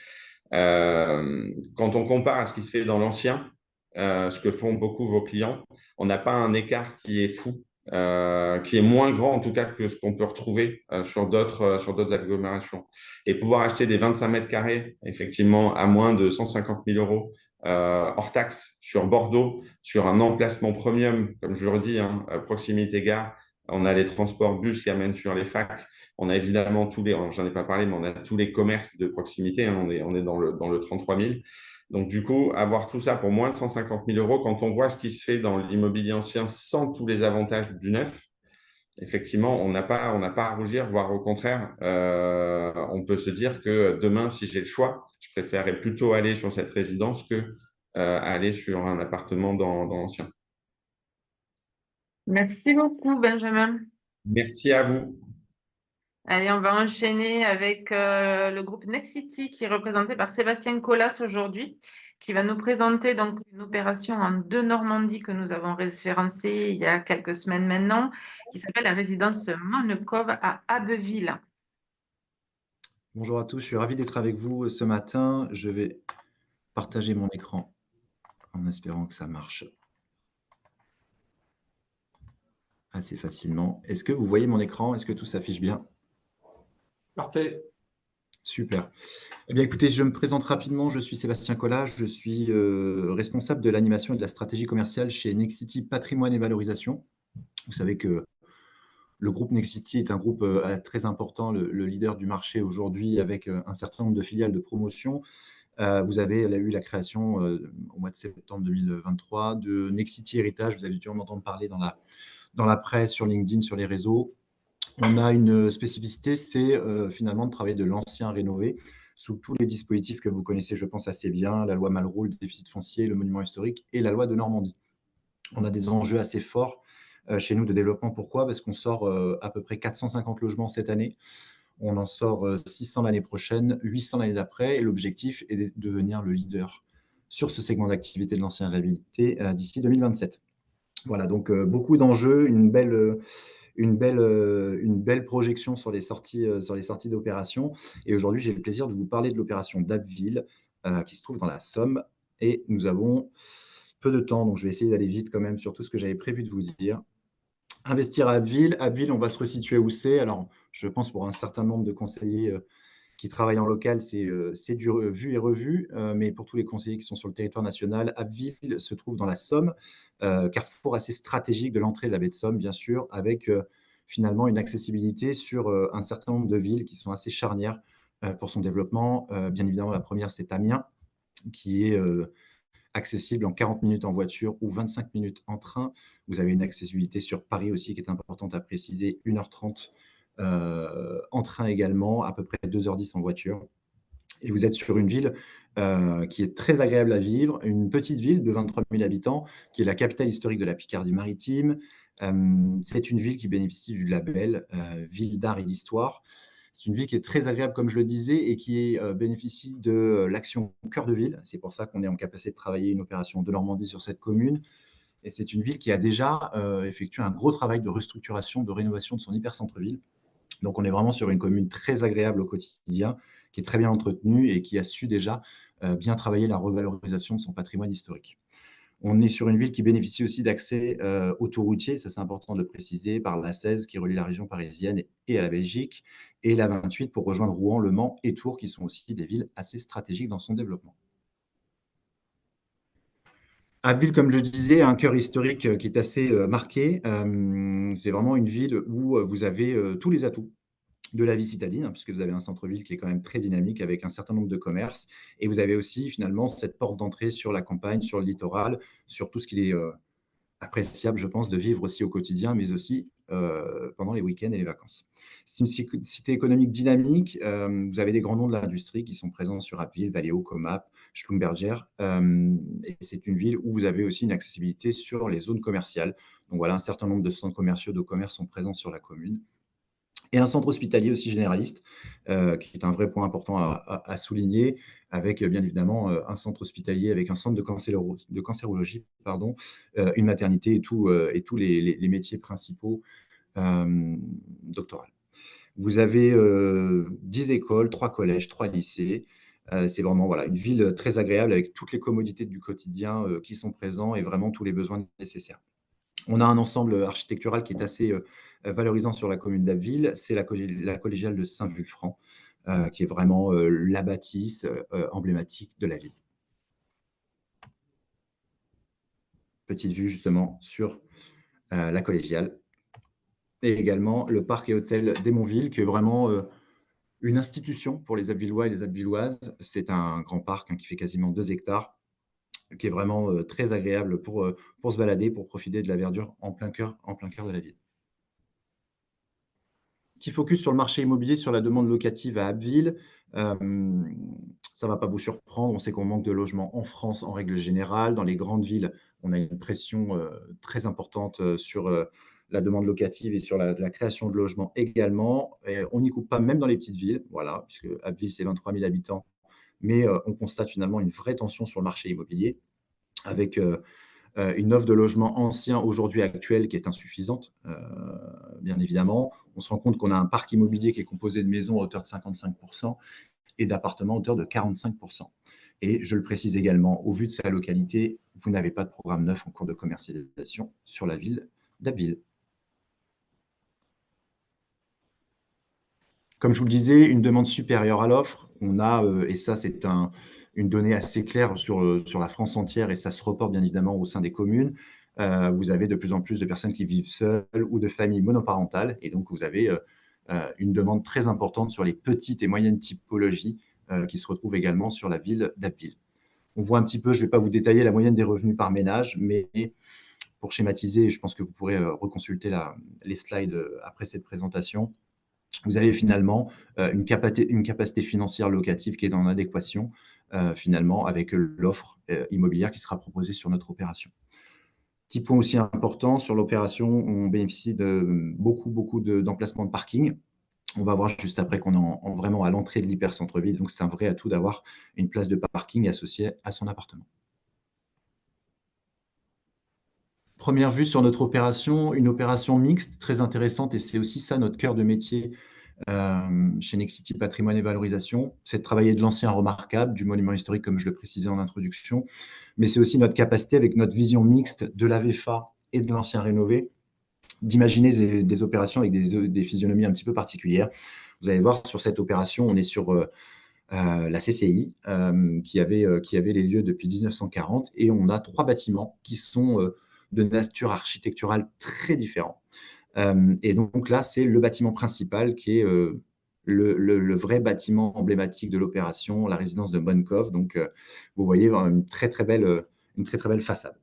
Quand on compare à ce qui se fait dans l'ancien, ce que font beaucoup vos clients, on n'a pas un écart qui est fou, qui est moins grand en tout cas que ce qu'on peut retrouver sur d'autres agglomérations. Et pouvoir acheter des 25 mètres carrés, effectivement, à moins de 150 000 euros hors taxe sur Bordeaux, sur un emplacement premium, comme je le redis, hein, proximité gare, on a les transports bus qui amènent sur les facs. On a évidemment j'en ai pas parlé, mais on a tous les commerces de proximité. Hein, on est dans le 33 000. Donc, du coup, avoir tout ça pour moins de 150 000 euros, quand on voit ce qui se fait dans l'immobilier ancien sans tous les avantages du neuf, effectivement, on n'a pas à rougir, voire au contraire, on peut se dire que demain, si j'ai le choix, je préférerais plutôt aller sur cette résidence que aller sur un appartement dans l'ancien. Merci beaucoup, Benjamin. Merci à vous. Allez, on va enchaîner avec le groupe Nexity qui est représenté par Sébastien Collas aujourd'hui, qui va nous présenter donc une opération en 2 Normandies que nous avons référencée il y a quelques semaines maintenant, qui s'appelle la résidence Monnecove à Abbeville. Bonjour à tous, je suis ravi d'être avec vous ce matin. Je vais partager mon écran en espérant que ça marche assez facilement. Est-ce que vous voyez mon écran? Est-ce que tout s'affiche bien? Parfait. Super. Eh bien, écoutez, je me présente rapidement. Je suis Sébastien Collas. Je suis responsable de l'animation et de la stratégie commerciale chez Nexity Patrimoine et Valorisation. Vous savez que le groupe Nexity est un groupe très important, le leader du marché aujourd'hui, avec un certain nombre de filiales de promotion. Vous avez eu la création au mois de septembre 2023 de Nexity Héritage. Vous avez dû en entendre parler dans la presse, sur LinkedIn, sur les réseaux. On a une spécificité, c'est finalement de travailler de l'ancien rénové sous tous les dispositifs que vous connaissez, je pense, assez bien, la loi Malraux, le déficit foncier, le monument historique et la loi de Normandie. On a des enjeux assez forts chez nous de développement. Pourquoi? Parce qu'on sort à peu près 450 logements cette année. On en sort 600 l'année prochaine, 800 l'année d'après. Et l'objectif est de devenir le leader sur ce segment d'activité de l'ancien réhabilité d'ici 2027. Voilà, donc beaucoup d'enjeux, une belle projection sur les sorties d'opérations. Et aujourd'hui, j'ai le plaisir de vous parler de l'opération d'Abbeville qui se trouve dans la Somme. Et nous avons peu de temps, donc je vais essayer d'aller vite quand même sur tout ce que j'avais prévu de vous dire. Investir à Abbeville. Abbeville, on va se resituer où c'est. Alors, je pense pour un certain nombre de conseillers qui travaillent en local, c'est du vu et revu. Mais pour tous les conseillers qui sont sur le territoire national, Abbeville se trouve dans la Somme, carrefour assez stratégique de l'entrée de la baie de Somme, bien sûr, avec finalement une accessibilité sur un certain nombre de villes qui sont assez charnières pour son développement. Bien évidemment, la première, c'est Amiens, qui est accessible en 40 minutes en voiture ou 25 minutes en train. Vous avez une accessibilité sur Paris aussi qui est importante à préciser, 1h30 en train également, à peu près 2h10 en voiture. Et vous êtes sur une ville qui est très agréable à vivre, une petite ville de 23 000 habitants, qui est la capitale historique de la Picardie-Maritime. C'est une ville qui bénéficie du label Ville d'art et d'histoire. C'est une ville qui est très agréable, comme je le disais, et qui bénéficie de l'action Cœur de Ville. C'est pour ça qu'on est en capacité de travailler une opération de Normandie sur cette commune. Et c'est une ville qui a déjà effectué un gros travail de restructuration, de rénovation de son hyper-centre-ville. Donc, on est vraiment sur une commune très agréable au quotidien, qui est très bien entretenue et qui a su déjà bien travailler la revalorisation de son patrimoine historique. On est sur une ville qui bénéficie aussi d'accès autoroutier, ça c'est important de le préciser, par l'A16 qui relie la région parisienne et à la Belgique, et la 28 pour rejoindre Rouen, Le Mans et Tours, qui sont aussi des villes assez stratégiques dans son développement. Abbeville, comme je disais, a un cœur historique qui est assez marqué. C'est vraiment une ville où vous avez tous les atouts de la vie citadine, puisque vous avez un centre-ville qui est quand même très dynamique avec un certain nombre de commerces. Et vous avez aussi finalement cette porte d'entrée sur la campagne, sur le littoral, sur tout ce qui est appréciable, je pense, de vivre aussi au quotidien, mais aussi pendant les week-ends et les vacances. C'est une cité économique dynamique. Vous avez des grands noms de l'industrie qui sont présents sur Abbeville, Valeo, Comap, Schlumberger. Et c'est une ville où vous avez aussi une accessibilité sur les zones commerciales. Donc voilà, un certain nombre de centres commerciaux de commerce sont présents sur la commune. Et un centre hospitalier aussi généraliste, qui est un vrai point important à souligner, avec bien évidemment un centre hospitalier avec un centre de cancérologie, pardon, une maternité et tous les métiers principaux doctorales. Vous avez 10 écoles, 3 collèges, 3 lycées. C'est vraiment voilà, une ville très agréable avec toutes les commodités du quotidien qui sont présents et vraiment tous les besoins nécessaires. On a un ensemble architectural qui est assez valorisant sur la commune d'Abbeville. C'est la collégiale de Saint-Vulfranc, qui est vraiment la bâtisse emblématique de la ville. Petite vue justement sur la collégiale. Et également le parc et hôtel d'Hémonville, qui est vraiment une institution pour les Abbvillois et les Abbvilloises. C'est un grand parc qui fait quasiment 2 hectares, qui est vraiment très agréable pour se balader, pour profiter de la verdure en plein cœur de la ville. Petit focus sur le marché immobilier, sur la demande locative à Abbeville. Ça ne va pas vous surprendre, on sait qu'on manque de logements en France en règle générale. Dans les grandes villes, on a une pression très importante sur la demande locative et sur la création de logements également. Et on n'y coupe pas même dans les petites villes, voilà, puisque Abbeville, c'est 23 000 habitants. Mais on constate finalement une vraie tension sur le marché immobilier, avec une offre de logement ancien aujourd'hui actuelle qui est insuffisante, bien évidemment. On se rend compte qu'on a un parc immobilier qui est composé de maisons à hauteur de 55% et d'appartements à hauteur de 45%. Et je le précise également, au vu de sa localité, vous n'avez pas de programme neuf en cours de commercialisation sur la ville d'Abbeville. Comme je vous le disais, une demande supérieure à l'offre. On a, et ça c'est une donnée assez claire sur la France entière, et ça se reporte bien évidemment au sein des communes. Vous avez de plus en plus de personnes qui vivent seules ou de familles monoparentales, et donc vous avez une demande très importante sur les petites et moyennes typologies qui se retrouvent également sur la ville d'Abbeville. On voit un petit peu, je ne vais pas vous détailler la moyenne des revenus par ménage, mais pour schématiser, je pense que vous pourrez reconsulter les slides après cette présentation. Vous avez finalement une capacité financière locative qui est en adéquation finalement avec l'offre immobilière qui sera proposée sur notre opération. Petit point aussi important, sur l'opération, on bénéficie de beaucoup d'emplacements de parking. On va voir juste après qu'on est vraiment à l'entrée de l'hyper-centre-ville, donc c'est un vrai atout d'avoir une place de parking associée à son appartement. Première vue sur notre opération, une opération mixte très intéressante, et c'est aussi ça notre cœur de métier chez Nexity Patrimoine et Valorisation, c'est de travailler de l'ancien remarquable, du monument historique comme je le précisais en introduction, mais c'est aussi notre capacité avec notre vision mixte de la VFA et de l'ancien rénové, d'imaginer des opérations avec des physionomies un petit peu particulières. Vous allez voir, sur cette opération, on est sur la CCI qui avait les lieux depuis 1940, et on a 3 bâtiments qui sont de nature architecturale très différente. Et donc là, c'est le bâtiment principal qui est le vrai bâtiment emblématique de l'opération, la résidence de Bonnecoff. Donc, vous voyez une très belle façade.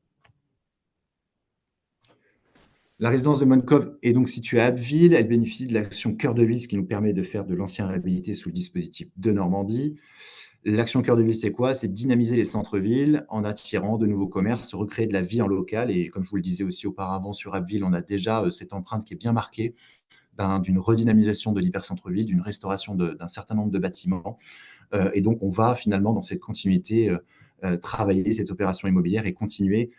La résidence de Bonnecoff est donc située à Abbeville. Elle bénéficie de l'action Cœur de Ville, ce qui nous permet de faire de l'ancien réhabilité sous le dispositif de Normandie. L'action Cœur de Ville, c'est quoi? C'est dynamiser les centres-villes en attirant de nouveaux commerces, recréer de la vie en local. Et comme je vous le disais aussi auparavant, sur Abbeville, on a déjà cette empreinte qui est bien marquée d'une redynamisation de l'hyper-centre-ville, d'une restauration d'un certain nombre de bâtiments. Et donc, on va finalement, dans cette continuité, travailler cette opération immobilière et continuer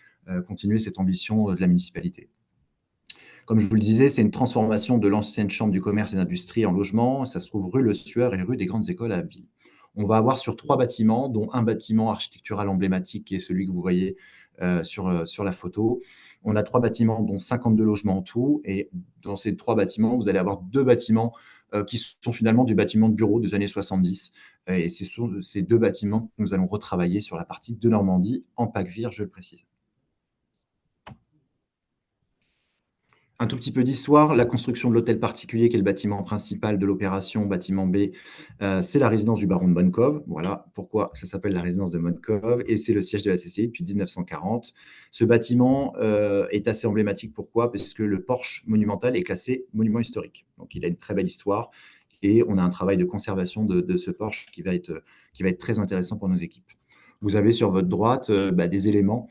cette ambition de la municipalité. Comme je vous le disais, c'est une transformation de l'ancienne chambre du commerce et de l'industrie en logement. Ça se trouve rue Le Sueur et rue des Grandes Écoles à Abbeville. On va avoir sur 3 bâtiments, dont un bâtiment architectural emblématique qui est celui que vous voyez sur la photo. On a 3 bâtiments, dont 52 logements en tout. Et dans ces 3 bâtiments, vous allez avoir 2 bâtiments qui sont finalement du bâtiment de bureau des années 70. Et ce sont ces 2 bâtiments que nous allons retravailler sur la partie de Normandie en Paquevire, je le précise. Un tout petit peu d'histoire, la construction de l'hôtel particulier qui est le bâtiment principal de l'opération, bâtiment B, c'est la résidence du baron de Monecove. Voilà pourquoi ça s'appelle la résidence de Monecove et c'est le siège de la CCI depuis 1940. Ce bâtiment est assez emblématique. Pourquoi? Parce que le porche monumental est classé monument historique. Donc il a une très belle histoire et on a un travail de conservation de ce porche qui va être très intéressant pour nos équipes. Vous avez sur votre droite des éléments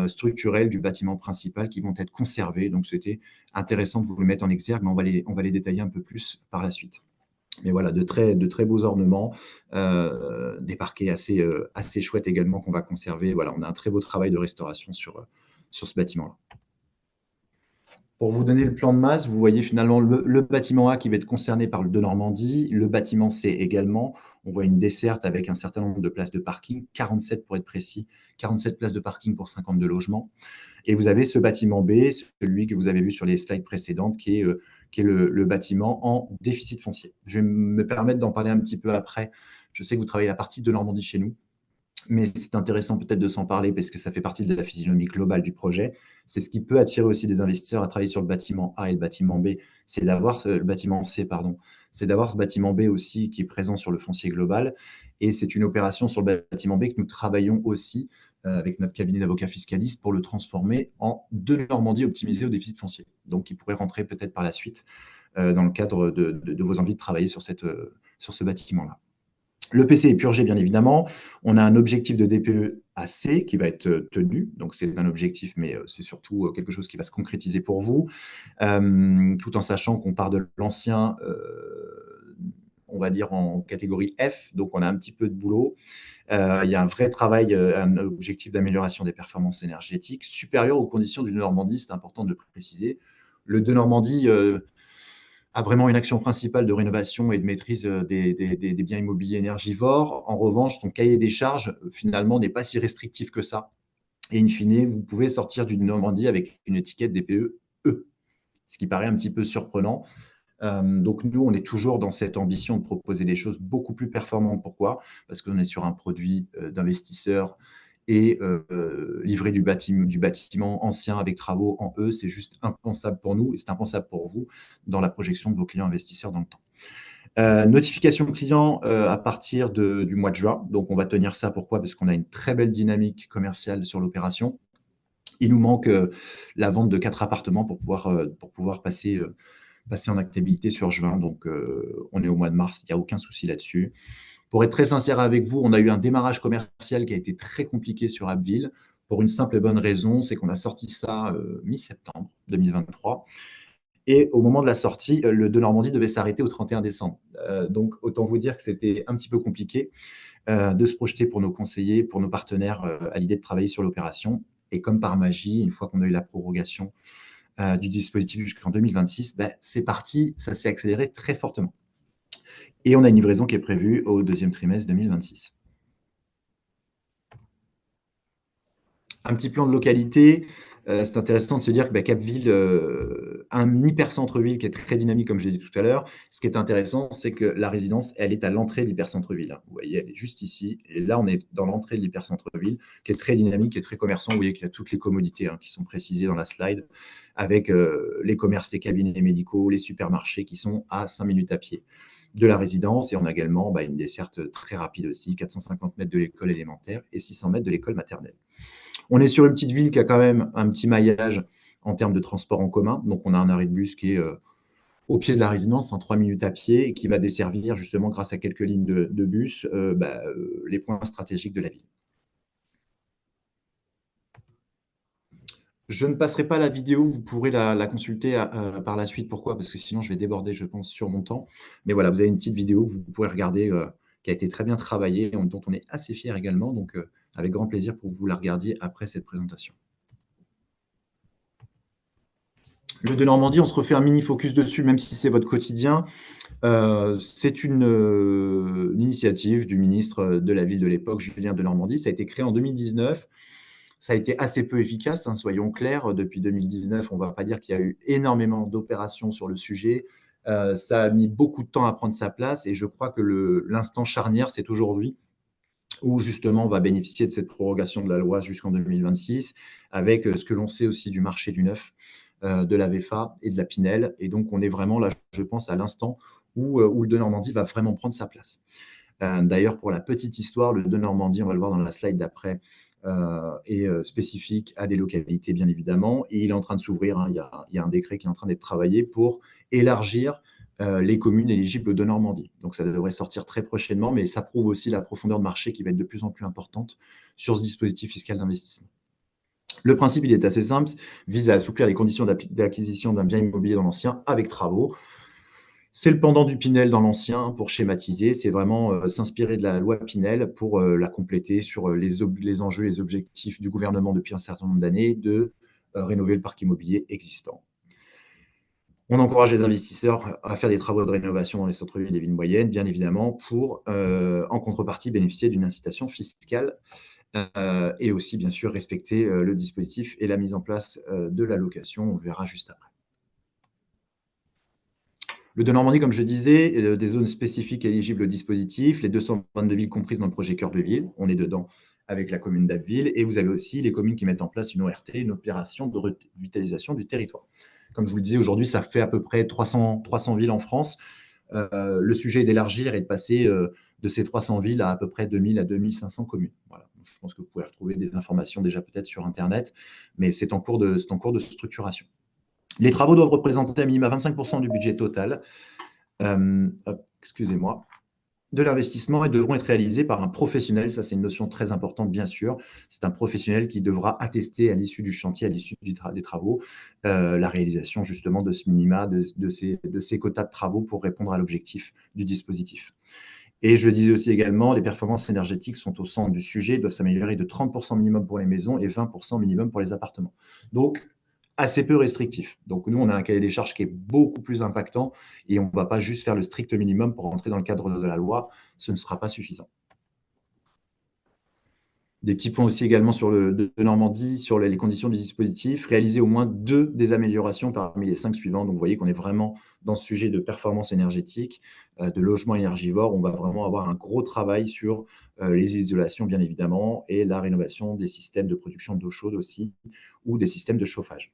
structurels du bâtiment principal qui vont être conservés. Donc, c'était intéressant de vous le mettre en exergue, mais on va les détailler un peu plus par la suite. Mais voilà, de très beaux ornements, des parquets assez chouettes également qu'on va conserver. Voilà, on a un très beau travail de restauration sur ce bâtiment-là. Pour vous donner le plan de masse, vous voyez finalement le bâtiment A qui va être concerné par le de Normandie, le bâtiment C également. On voit une desserte avec un certain nombre de places de parking, 47 pour être précis, 47 places de parking pour 52 logements. Et vous avez ce bâtiment B, celui que vous avez vu sur les slides précédentes, qui est le bâtiment en déficit foncier. Je vais me permettre d'en parler un petit peu après. Je sais que vous travaillez la partie de Normandie chez nous, mais c'est intéressant peut-être de s'en parler parce que ça fait partie de la physionomie globale du projet. C'est ce qui peut attirer aussi des investisseurs à travailler sur le bâtiment A et le bâtiment B, c'est d'avoir le bâtiment C, pardon, c'est d'avoir ce bâtiment B aussi qui est présent sur le foncier global. Et c'est une opération sur le bâtiment B que nous travaillons aussi avec notre cabinet d'avocats fiscalistes pour le transformer en de Normandie optimisé au déficit foncier. Donc, il pourrait rentrer peut-être par la suite dans le cadre de vos envies de travailler sur ce bâtiment-là. Le PC est purgé, bien évidemment. On a un objectif de DPE à C qui va être tenu. Donc, c'est un objectif, mais c'est surtout quelque chose qui va se concrétiser pour vous, tout en sachant qu'on part de l'ancien, on va dire, en catégorie F. Donc, on a un petit peu de boulot. Il y a un vrai travail, un objectif d'amélioration des performances énergétiques supérieur aux conditions du Normandie. C'est important de le préciser. Le de Normandie a vraiment une action principale de rénovation et de maîtrise des biens immobiliers énergivores. En revanche, son cahier des charges, finalement, n'est pas si restrictif que ça. Et in fine, vous pouvez sortir d'une Normandie avec une étiquette DPE E, ce qui paraît un petit peu surprenant. Donc, nous, on est toujours dans cette ambition de proposer des choses beaucoup plus performantes. Pourquoi? Parce qu'on est sur un produit d'investisseurs et livrer du bâtiment ancien avec travaux en E, c'est juste impensable pour nous et c'est impensable pour vous dans la projection de vos clients investisseurs dans le temps. Notification client à partir du mois de juin. Donc, on va tenir ça. Pourquoi? Parce qu'on a une très belle dynamique commerciale sur l'opération. Il nous manque la vente de 4 appartements pour pouvoir passer en activité sur juin. Donc, on est au mois de mars. Il n'y a aucun souci là-dessus. Pour être très sincère avec vous, on a eu un démarrage commercial qui a été très compliqué sur Abbeville pour une simple et bonne raison, c'est qu'on a sorti ça mi-septembre 2023. Et au moment de la sortie, le de Normandie devait s'arrêter au 31 décembre. Donc, autant vous dire que c'était un petit peu compliqué de se projeter pour nos conseillers, pour nos partenaires à l'idée de travailler sur l'opération. Et comme par magie, une fois qu'on a eu la prorogation du dispositif jusqu'en 2026, c'est parti, ça s'est accéléré très fortement. Et on a une livraison qui est prévue au 2e trimestre 2026. Un petit plan de localité. C'est intéressant de se dire que Cappeville, un hyper-centre-ville qui est très dynamique, comme je l'ai dit tout à l'heure. Ce qui est intéressant, c'est que la résidence, elle est à l'entrée de l'hyper-centre-ville. Vous voyez, elle est juste ici. Et là, on est dans l'entrée de l'hyper-centre-ville, qui est très dynamique, qui est très commerçant. Vous voyez qu'il y a toutes les commodités qui sont précisées dans la slide, avec les commerces, les cabinets médicaux, les supermarchés qui sont à 5 minutes à pied de la résidence. Et on a également une desserte très rapide aussi, 450 mètres de l'école élémentaire et 600 mètres de l'école maternelle. On est sur une petite ville qui a quand même un petit maillage en termes de transport en commun. Donc, on a un arrêt de bus qui est au pied de la résidence, en 3 minutes à pied, et qui va desservir justement, grâce à quelques lignes de bus, les points stratégiques de la ville. Je ne passerai pas la vidéo, vous pourrez la consulter par la suite. Pourquoi? Parce que sinon, je vais déborder, je pense, sur mon temps. Mais voilà, vous avez une petite vidéo que vous pourrez regarder, qui a été très bien travaillée, dont on est assez fiers également. Donc, avec grand plaisir pour que vous la regardiez après cette présentation. Le de Normandie, on se refait un mini focus dessus, même si c'est votre quotidien. C'est une initiative du ministre de la ville de l'époque, Julien de Normandie. Ça a été créé en 2019. ça a été assez peu efficace, hein, soyons clairs. Depuis 2019, on ne va pas dire qu'il y a eu énormément d'opérations sur le sujet. Ça a mis beaucoup de temps à prendre sa place et je crois que l'instant charnière, c'est aujourd'hui où justement on va bénéficier de cette prorogation de la loi jusqu'en 2026 avec ce que l'on sait aussi du marché du neuf, de la VFA et de la Pinel. Et donc, on est vraiment là, je pense, à l'instant où le Denormandie va vraiment prendre sa place. D'ailleurs, pour la petite histoire, le Denormandie, on va le voir dans la slide d'après, est spécifique à des localités, bien évidemment, et il est en train de s'ouvrir, hein. Il y a un décret qui est en train d'être travaillé pour élargir les communes éligibles de Normandie. Donc, ça devrait sortir très prochainement, mais ça prouve aussi la profondeur de marché qui va être de plus en plus importante sur ce dispositif fiscal d'investissement. Le principe, il est assez simple, vise à assouplir les conditions d'acquisition d'un bien immobilier dans l'ancien avec travaux. C'est le pendant du Pinel dans l'ancien, pour schématiser. C'est vraiment s'inspirer de la loi Pinel pour la compléter sur les enjeux, les objectifs du gouvernement depuis un certain nombre d'années de rénover le parc immobilier existant. On encourage les investisseurs à faire des travaux de rénovation dans les centres-villes et les villes moyennes, bien évidemment, pour, en contrepartie, bénéficier d'une incitation fiscale et aussi, bien sûr, respecter le dispositif et la mise en place de la location. On le verra juste après. Le Denormandie, comme je disais, des zones spécifiques éligibles au dispositif, les 222 villes comprises dans le projet Cœur de Ville, on est dedans avec la commune d'Abbeville, et vous avez aussi les communes qui mettent en place une ORT, une opération de revitalisation du territoire. Comme je vous le disais, aujourd'hui, ça fait à peu près 300 villes en France. Le sujet est d'élargir et de passer de ces 300 villes à peu près 2000 à 2500 communes. Voilà. Je pense que vous pouvez retrouver des informations déjà peut-être sur Internet, mais c'est en cours de structuration. Les travaux doivent représenter à minima 25% du budget total de l'investissement et devront être réalisés par un professionnel. Ça, c'est une notion très importante, bien sûr. C'est un professionnel qui devra attester à l'issue du chantier, à l'issue des travaux, la réalisation justement de ce minima, de ces quotas de travaux pour répondre à l'objectif du dispositif. Et je disais aussi également, les performances énergétiques sont au centre du sujet, doivent s'améliorer de 30% minimum pour les maisons et 20% minimum pour les appartements. Donc, assez peu restrictif. Donc, nous, on a un cahier des charges qui est beaucoup plus impactant et on ne va pas juste faire le strict minimum pour rentrer dans le cadre de la loi. Ce ne sera pas suffisant. Des petits points aussi également sur de Normandie, sur les conditions du dispositif. Réaliser au moins 2 des améliorations parmi les 5 suivants. Donc, vous voyez qu'on est vraiment dans ce sujet de performance énergétique, de logement énergivore. On va vraiment avoir un gros travail sur les isolations, bien évidemment, et la rénovation des systèmes de production d'eau chaude aussi, ou des systèmes de chauffage.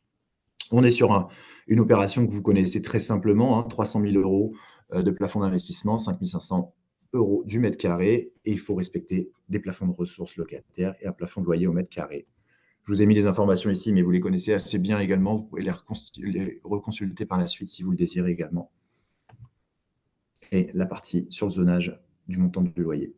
On est sur une opération que vous connaissez très simplement, 300 000 € de plafond d'investissement, 5 500 € du mètre carré, et il faut respecter des plafonds de ressources locataires et un plafond de loyer au mètre carré. Je vous ai mis les informations ici, mais vous les connaissez assez bien également. Vous pouvez les reconsulter par la suite si vous le désirez également. Et la partie sur le zonage du montant du loyer.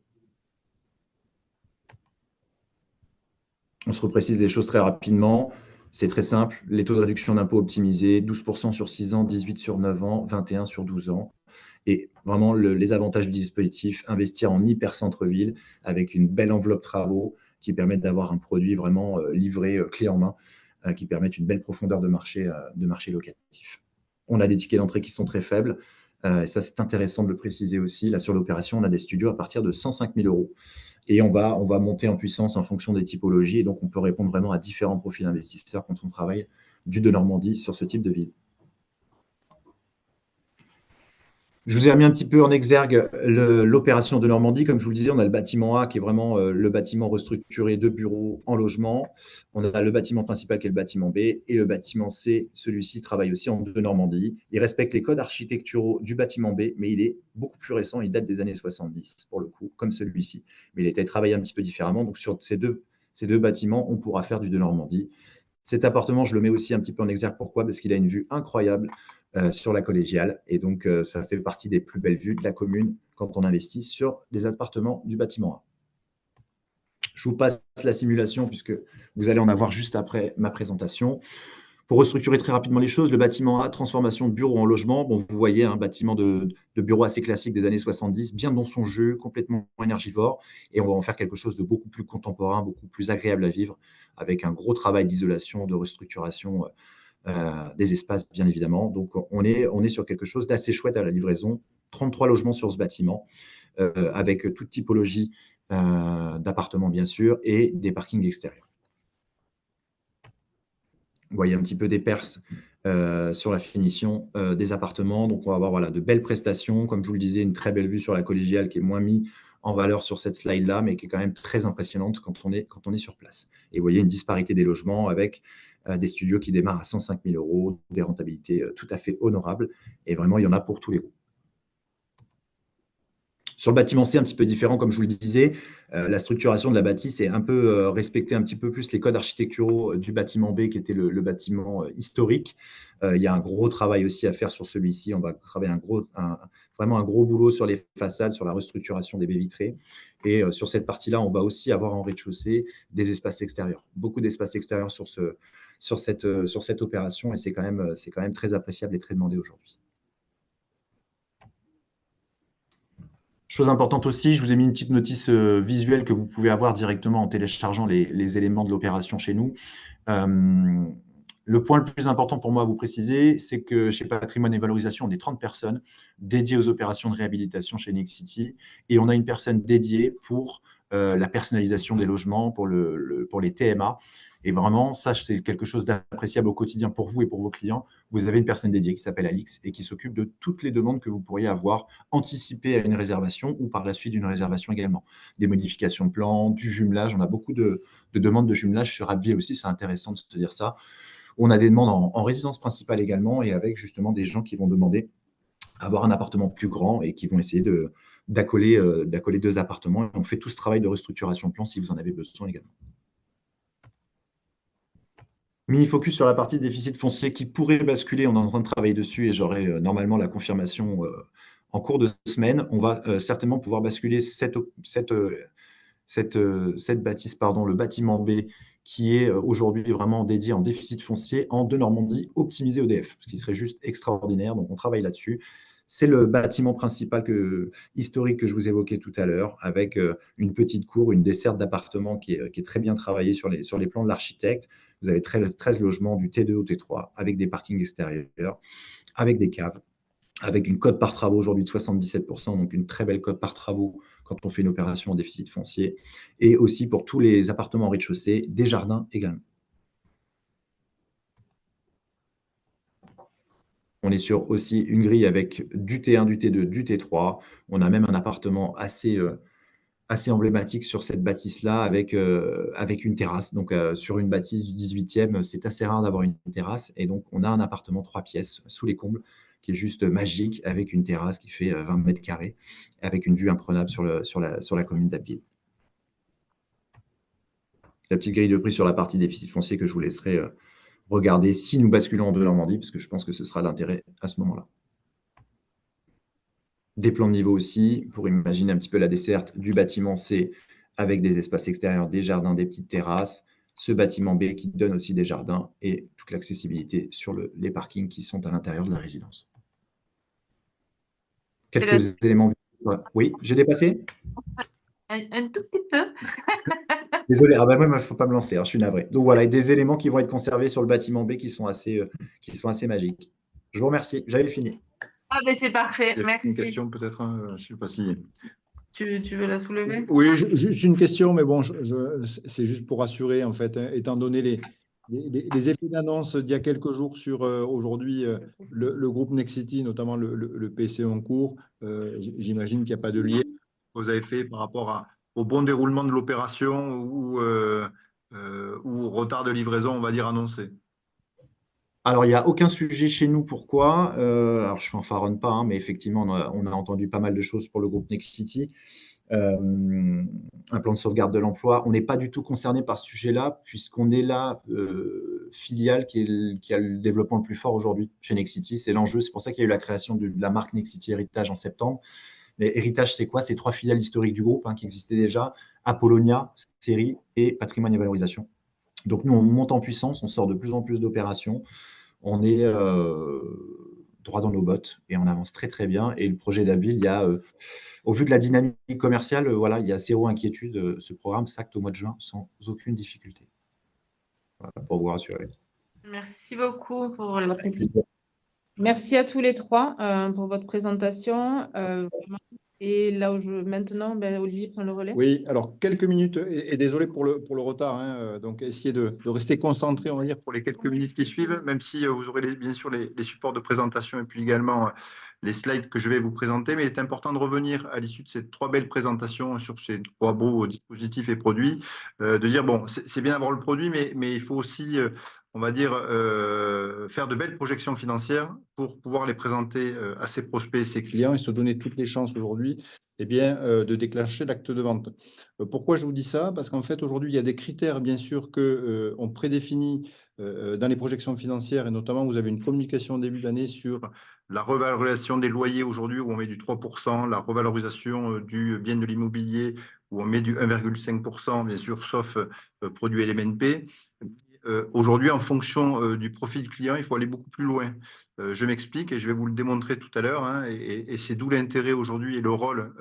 On se reprécise les choses très rapidement. C'est très simple. Les taux de réduction d'impôt optimisés, 12% sur 6 ans, 18 sur 9 ans, 21 sur 12 ans. Et vraiment, les avantages du dispositif, investir en hyper centre-ville avec une belle enveloppe travaux qui permettent d'avoir un produit vraiment livré clé en main, qui permettent une belle profondeur de marché locatif. On a des tickets d'entrée qui sont très faibles. Et ça, c'est intéressant de le préciser aussi. Là, sur l'opération, on a des studios à partir de 105 000 €. Et on va monter en puissance en fonction des typologies. Et donc, on peut répondre vraiment à différents profils d'investisseurs quand on travaille du Denormandie sur ce type de ville. Je vous ai mis un petit peu en exergue l'opération de Normandie. Comme je vous le disais, on a le bâtiment A qui est vraiment le bâtiment restructuré de bureaux en logement. On a le bâtiment principal qui est le bâtiment B et le bâtiment C, celui-ci travaille aussi en Denormandie. Il respecte les codes architecturaux du bâtiment B, mais il est beaucoup plus récent, il date des années 70 pour le coup, comme celui-ci. Mais il a été travaillé un petit peu différemment. Donc sur ces deux bâtiments, on pourra faire du Denormandie. Cet appartement, je le mets aussi un petit peu en exergue. Pourquoi? Parce qu'il a une vue incroyable sur la collégiale. Et donc, ça fait partie des plus belles vues de la commune quand on investit sur des appartements du bâtiment A. Je vous passe la simulation puisque vous allez en avoir juste après ma présentation. Pour restructurer très rapidement les choses, le bâtiment A, transformation de bureau en logement. Bon, vous voyez un bâtiment de bureau assez classique des années 70, bien dans son jeu, complètement énergivore. Et on va en faire quelque chose de beaucoup plus contemporain, beaucoup plus agréable à vivre, avec un gros travail d'isolation, de restructuration des espaces, bien évidemment. Donc, on est sur quelque chose d'assez chouette à la livraison. 33 logements sur ce bâtiment, avec toute typologie d'appartements, bien sûr, et des parkings extérieurs. Vous voyez un petit peu des perces sur la finition des appartements. Donc, on va avoir voilà, de belles prestations. Comme je vous le disais, une très belle vue sur la collégiale qui est moins mise en valeur sur cette slide-là, mais qui est quand même très impressionnante quand on est sur place. Et vous voyez une disparité des logements avec des studios qui démarrent à 105 000 €, des rentabilités tout à fait honorables. Et vraiment, il y en a pour tous les goûts. Sur le bâtiment C, un petit peu différent, comme je vous le disais, la structuration de la bâtisse est un peu respecter un petit peu plus les codes architecturaux du bâtiment B, qui était le bâtiment historique. Il y a un gros travail aussi à faire sur celui-ci. On va travailler vraiment un gros boulot sur les façades, sur la restructuration des baies vitrées. Et sur cette partie-là, on va aussi avoir en rez-de-chaussée des espaces extérieurs. Beaucoup d'espaces extérieurs sur cette opération, et c'est quand même très appréciable et très demandé aujourd'hui. Chose importante aussi, je vous ai mis une petite notice visuelle que vous pouvez avoir directement en téléchargeant les éléments de l'opération chez nous. Le point le plus important pour moi à vous préciser, c'est que chez Patrimoine et Valorisation, on est 30 personnes dédiées aux opérations de réhabilitation chez Nexity, et on a une personne dédiée pour la personnalisation des logements, pour les TMA. Et vraiment, ça, c'est quelque chose d'appréciable au quotidien pour vous et pour vos clients. Vous avez une personne dédiée qui s'appelle Alix et qui s'occupe de toutes les demandes que vous pourriez avoir anticipées à une réservation ou par la suite d'une réservation également. Des modifications de plan, du jumelage. On a beaucoup de demandes de jumelage sur Appville aussi, c'est intéressant de se dire ça. On a des demandes en résidence principale également, et avec justement des gens qui vont demander à avoir un appartement plus grand et qui vont essayer d'accoler 2 appartements. Et on fait tout ce travail de restructuration de plan si vous en avez besoin également. Mini focus sur la partie déficit foncier qui pourrait basculer. On est en train de travailler dessus et j'aurai normalement la confirmation en cours de semaine. On va certainement pouvoir basculer cette bâtisse, le bâtiment B, qui est aujourd'hui vraiment dédié en déficit foncier, en Denormandie optimisé EDF, ce qui serait juste extraordinaire. Donc, on travaille là-dessus. C'est le bâtiment principal historique que je vous évoquais tout à l'heure, avec une petite cour, une desserte d'appartements qui est très bien travaillée sur les plans de l'architecte. Vous avez 13 logements du T2 au T3, avec des parkings extérieurs, avec des caves, avec une cote par travaux aujourd'hui de 77%, donc une très belle cote par travaux quand on fait une opération en déficit foncier, et aussi pour tous les appartements en rez-de-chaussée, des jardins également. On est sur aussi une grille avec du T1, du T2, du T3. On a même un appartement assez emblématique sur cette bâtisse-là avec une terrasse. Donc, sur une bâtisse du 18e, c'est assez rare d'avoir une terrasse. Et donc, on a un appartement 3 pièces sous les combles qui est juste magique, avec une terrasse qui fait 20 mètres carrés, avec une vue imprenable sur la commune d'Abbeville. La petite grille de prix sur la partie déficit foncier que je vous laisserai regarder si nous basculons en Denormandie, parce que je pense que ce sera l'intérêt à ce moment-là. Des plans de niveau aussi, pour imaginer un petit peu la desserte du bâtiment C avec des espaces extérieurs, des jardins, des petites terrasses. Ce bâtiment B qui donne aussi des jardins et toute l'accessibilité sur les parkings qui sont à l'intérieur de la résidence. Quelques éléments. Oui, j'ai dépassé ? Un tout petit peu. Désolé, moi, il ne faut pas me lancer, je suis navré. Donc voilà, des éléments qui vont être conservés sur le bâtiment B qui sont assez magiques. Je vous remercie, j'avais fini. Ah, mais c'est parfait, merci. Une question peut-être, je ne sais pas si… Tu veux la soulever? Oui, juste une question, mais bon, c'est juste pour rassurer, en fait, hein, étant donné les effets d'annonce d'il y a quelques jours sur aujourd'hui le groupe Nexity, notamment le PC en cours, j'imagine qu'il n'y a pas de lien que vous avez fait par rapport au bon déroulement de l'opération ou retard de livraison, on va dire, annoncé. Alors, il n'y a aucun sujet chez nous. Pourquoi? Alors, je ne fanfaronne pas, mais effectivement, on a entendu pas mal de choses pour le groupe Nexity. Un plan de sauvegarde de l'emploi. On n'est pas du tout concerné par ce sujet-là, puisqu'on est la filiale qui a le développement le plus fort aujourd'hui chez Nexity. C'est l'enjeu. C'est pour ça qu'il y a eu la création de la marque Nexity Héritage en septembre. Mais Héritage, c'est quoi? C'est 3 filiales historiques du groupe qui existaient déjà: Apollonia, Série et Patrimoine et Valorisation. Donc, nous, on monte en puissance, on sort de plus en plus d'opérations. On est droit dans nos bottes et on avance très, très bien. Et le projet d'Abbeville, il y a, au vu de la dynamique commerciale, voilà, il y a zéro inquiétude. Ce programme s'acte au mois de juin sans aucune difficulté. Voilà, pour vous rassurer. Merci beaucoup pour la précision. Merci à tous les trois pour votre présentation. Et là où maintenant, Olivier prend le relais. Oui, alors quelques minutes, et désolé pour le retard, hein, donc essayez de rester concentré, on va dire, pour les quelques minutes qui suivent, même si vous aurez bien sûr les supports de présentation et puis également les slides que je vais vous présenter, mais il est important de revenir à l'issue de ces 3 belles présentations sur ces 3 beaux dispositifs et produits, de dire, bon, c'est bien d'avoir le produit, mais il faut aussi, on va dire, faire de belles projections financières pour pouvoir les présenter à ses prospects et ses clients et se donner toutes les chances aujourd'hui de déclencher l'acte de vente. Pourquoi je vous dis ça? Parce qu'en fait, aujourd'hui, il y a des critères, bien sûr, qu'on prédéfinit dans les projections financières, et notamment, vous avez une communication au début d'année sur la revalorisation des loyers aujourd'hui, où on met du 3%, la revalorisation du bien de l'immobilier, où on met du 1,5%, bien sûr, sauf produit LMNP. Aujourd'hui, en fonction du profil client, il faut aller beaucoup plus loin. Je m'explique et je vais vous le démontrer tout à l'heure, hein, et c'est d'où l'intérêt aujourd'hui et le rôle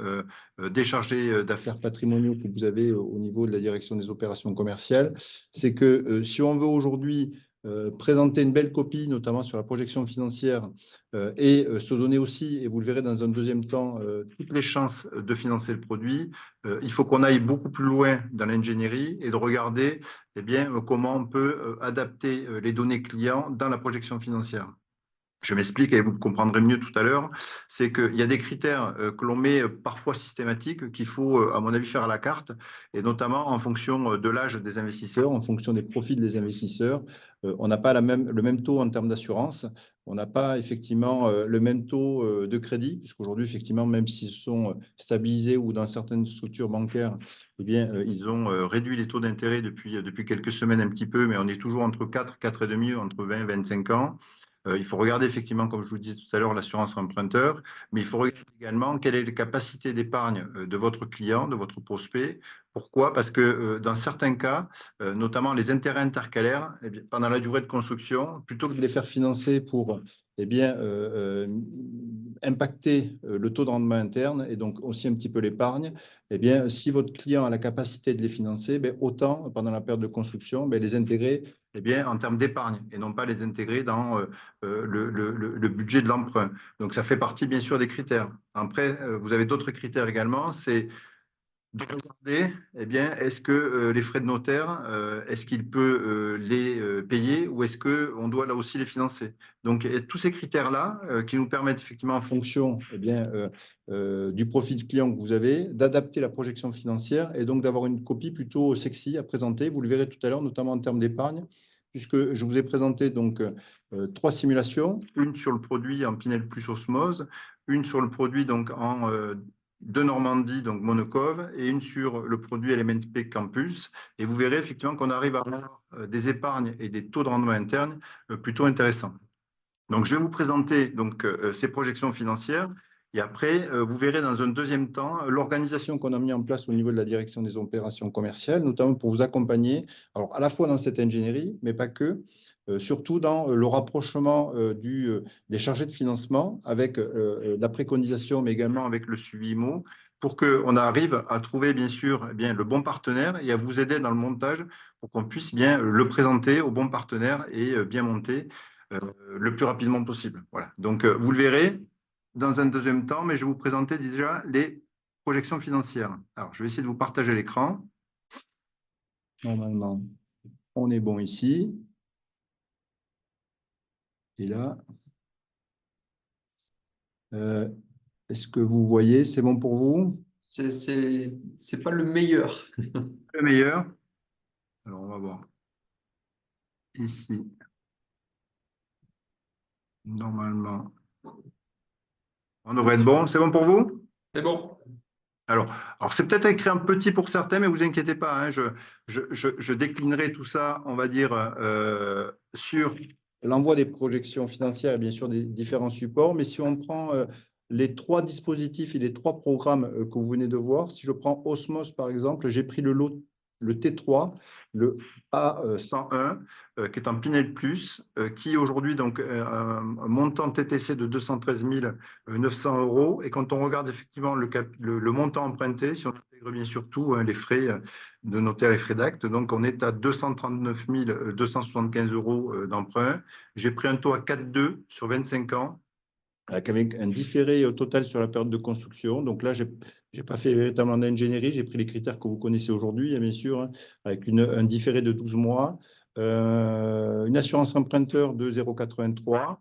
des chargés d'affaires patrimoniaux que vous avez au niveau de la direction des opérations commerciales. C'est que si on veut aujourd'hui présenter une belle copie, notamment sur la projection financière, et se donner aussi, et vous le verrez dans un deuxième temps, toutes les chances de financer le produit, il faut qu'on aille beaucoup plus loin dans l'ingénierie et de regarder comment on peut adapter les données clients dans la projection financière. Je m'explique et vous comprendrez mieux tout à l'heure, c'est qu'il y a des critères que l'on met parfois systématiques qu'il faut, à mon avis, faire à la carte, et notamment en fonction de l'âge des investisseurs, en fonction des profils des investisseurs. On n'a pas le même taux en termes d'assurance, on n'a pas effectivement le même taux de crédit, puisqu'aujourd'hui, effectivement, même s'ils sont stabilisés ou dans certaines structures bancaires, ils ont réduit les taux d'intérêt depuis quelques semaines un petit peu, mais on est toujours entre 4, 4,5, entre 20 et 25 ans. Il faut regarder effectivement, comme je vous disais tout à l'heure, l'assurance emprunteur, mais il faut regarder également quelle est la capacité d'épargne de votre client, de votre prospect. Pourquoi? Parce que dans certains cas, notamment les intérêts intercalaires, pendant la durée de construction, plutôt que de les faire financer pour impacter le taux de rendement interne et donc aussi un petit peu l'épargne, si votre client a la capacité de les financer, autant pendant la période de construction, les intégrer en termes d'épargne et non pas les intégrer dans le budget de l'emprunt. Donc, ça fait partie, bien sûr, des critères. Après, vous avez d'autres critères également, c'est de regarder, est-ce que les frais de notaire, est-ce qu'il peut les payer ou est-ce qu'on doit là aussi les financer? Donc, tous ces critères-là qui nous permettent effectivement, en fonction du profil client que vous avez, d'adapter la projection financière et donc d'avoir une copie plutôt sexy à présenter. Vous le verrez tout à l'heure, notamment en termes d'épargne, puisque je vous ai présenté donc 3 simulations, une sur le produit en Pinel plus osmose, une sur le produit donc en de Normandie, donc Monocov, et une sur le produit LMNP Campus. Et vous verrez effectivement qu'on arrive à avoir des épargnes et des taux de rendement internes plutôt intéressants. Donc, je vais vous présenter donc, ces projections financières. Et après, vous verrez dans un deuxième temps l'organisation qu'on a mis en place au niveau de la direction des opérations commerciales, notamment pour vous accompagner, alors à la fois dans cette ingénierie, mais pas que, surtout dans le rapprochement des chargés de financement avec la préconisation, mais également avec le suivi IMO, pour qu'on arrive à trouver bien sûr le bon partenaire et à vous aider dans le montage pour qu'on puisse bien le présenter au bon partenaire et bien monter le plus rapidement possible. Voilà. Donc, vous le verrez dans un deuxième temps, mais je vais vous présenter déjà les projections financières. Alors, je vais essayer de vous partager l'écran. Normalement, on est bon ici. Et là, est-ce que vous voyez? C'est bon pour vous? C'est pas le meilleur. Le meilleur. Alors, on va voir. Ici. Normalement, on devrait être bon. C'est bon pour vous? C'est bon. Alors c'est peut-être écrit un petit pour certains, mais vous inquiétez pas, hein, je déclinerai tout ça, on va dire, sur l'envoi des projections financières et bien sûr des différents supports. Mais si on prend les 3 dispositifs et les 3 programmes que vous venez de voir, si je prends Osmose par exemple, j'ai pris le lot le T3, le A101, qui est en Pinel Plus, qui aujourd'hui donc un montant TTC de 213 900 €. Et quand on regarde effectivement le montant emprunté, si on intègre bien sûr tout, les frais de notaire et frais d'acte, donc on est à 239 275 € d'emprunt. J'ai pris un taux à 4,2 sur 25 ans, avec un différé au total sur la période de construction. Donc là, je n'ai pas fait véritablement d'ingénierie, j'ai pris les critères que vous connaissez aujourd'hui, bien sûr, hein, avec un différé de 12 mois, une assurance emprunteur de 0,83,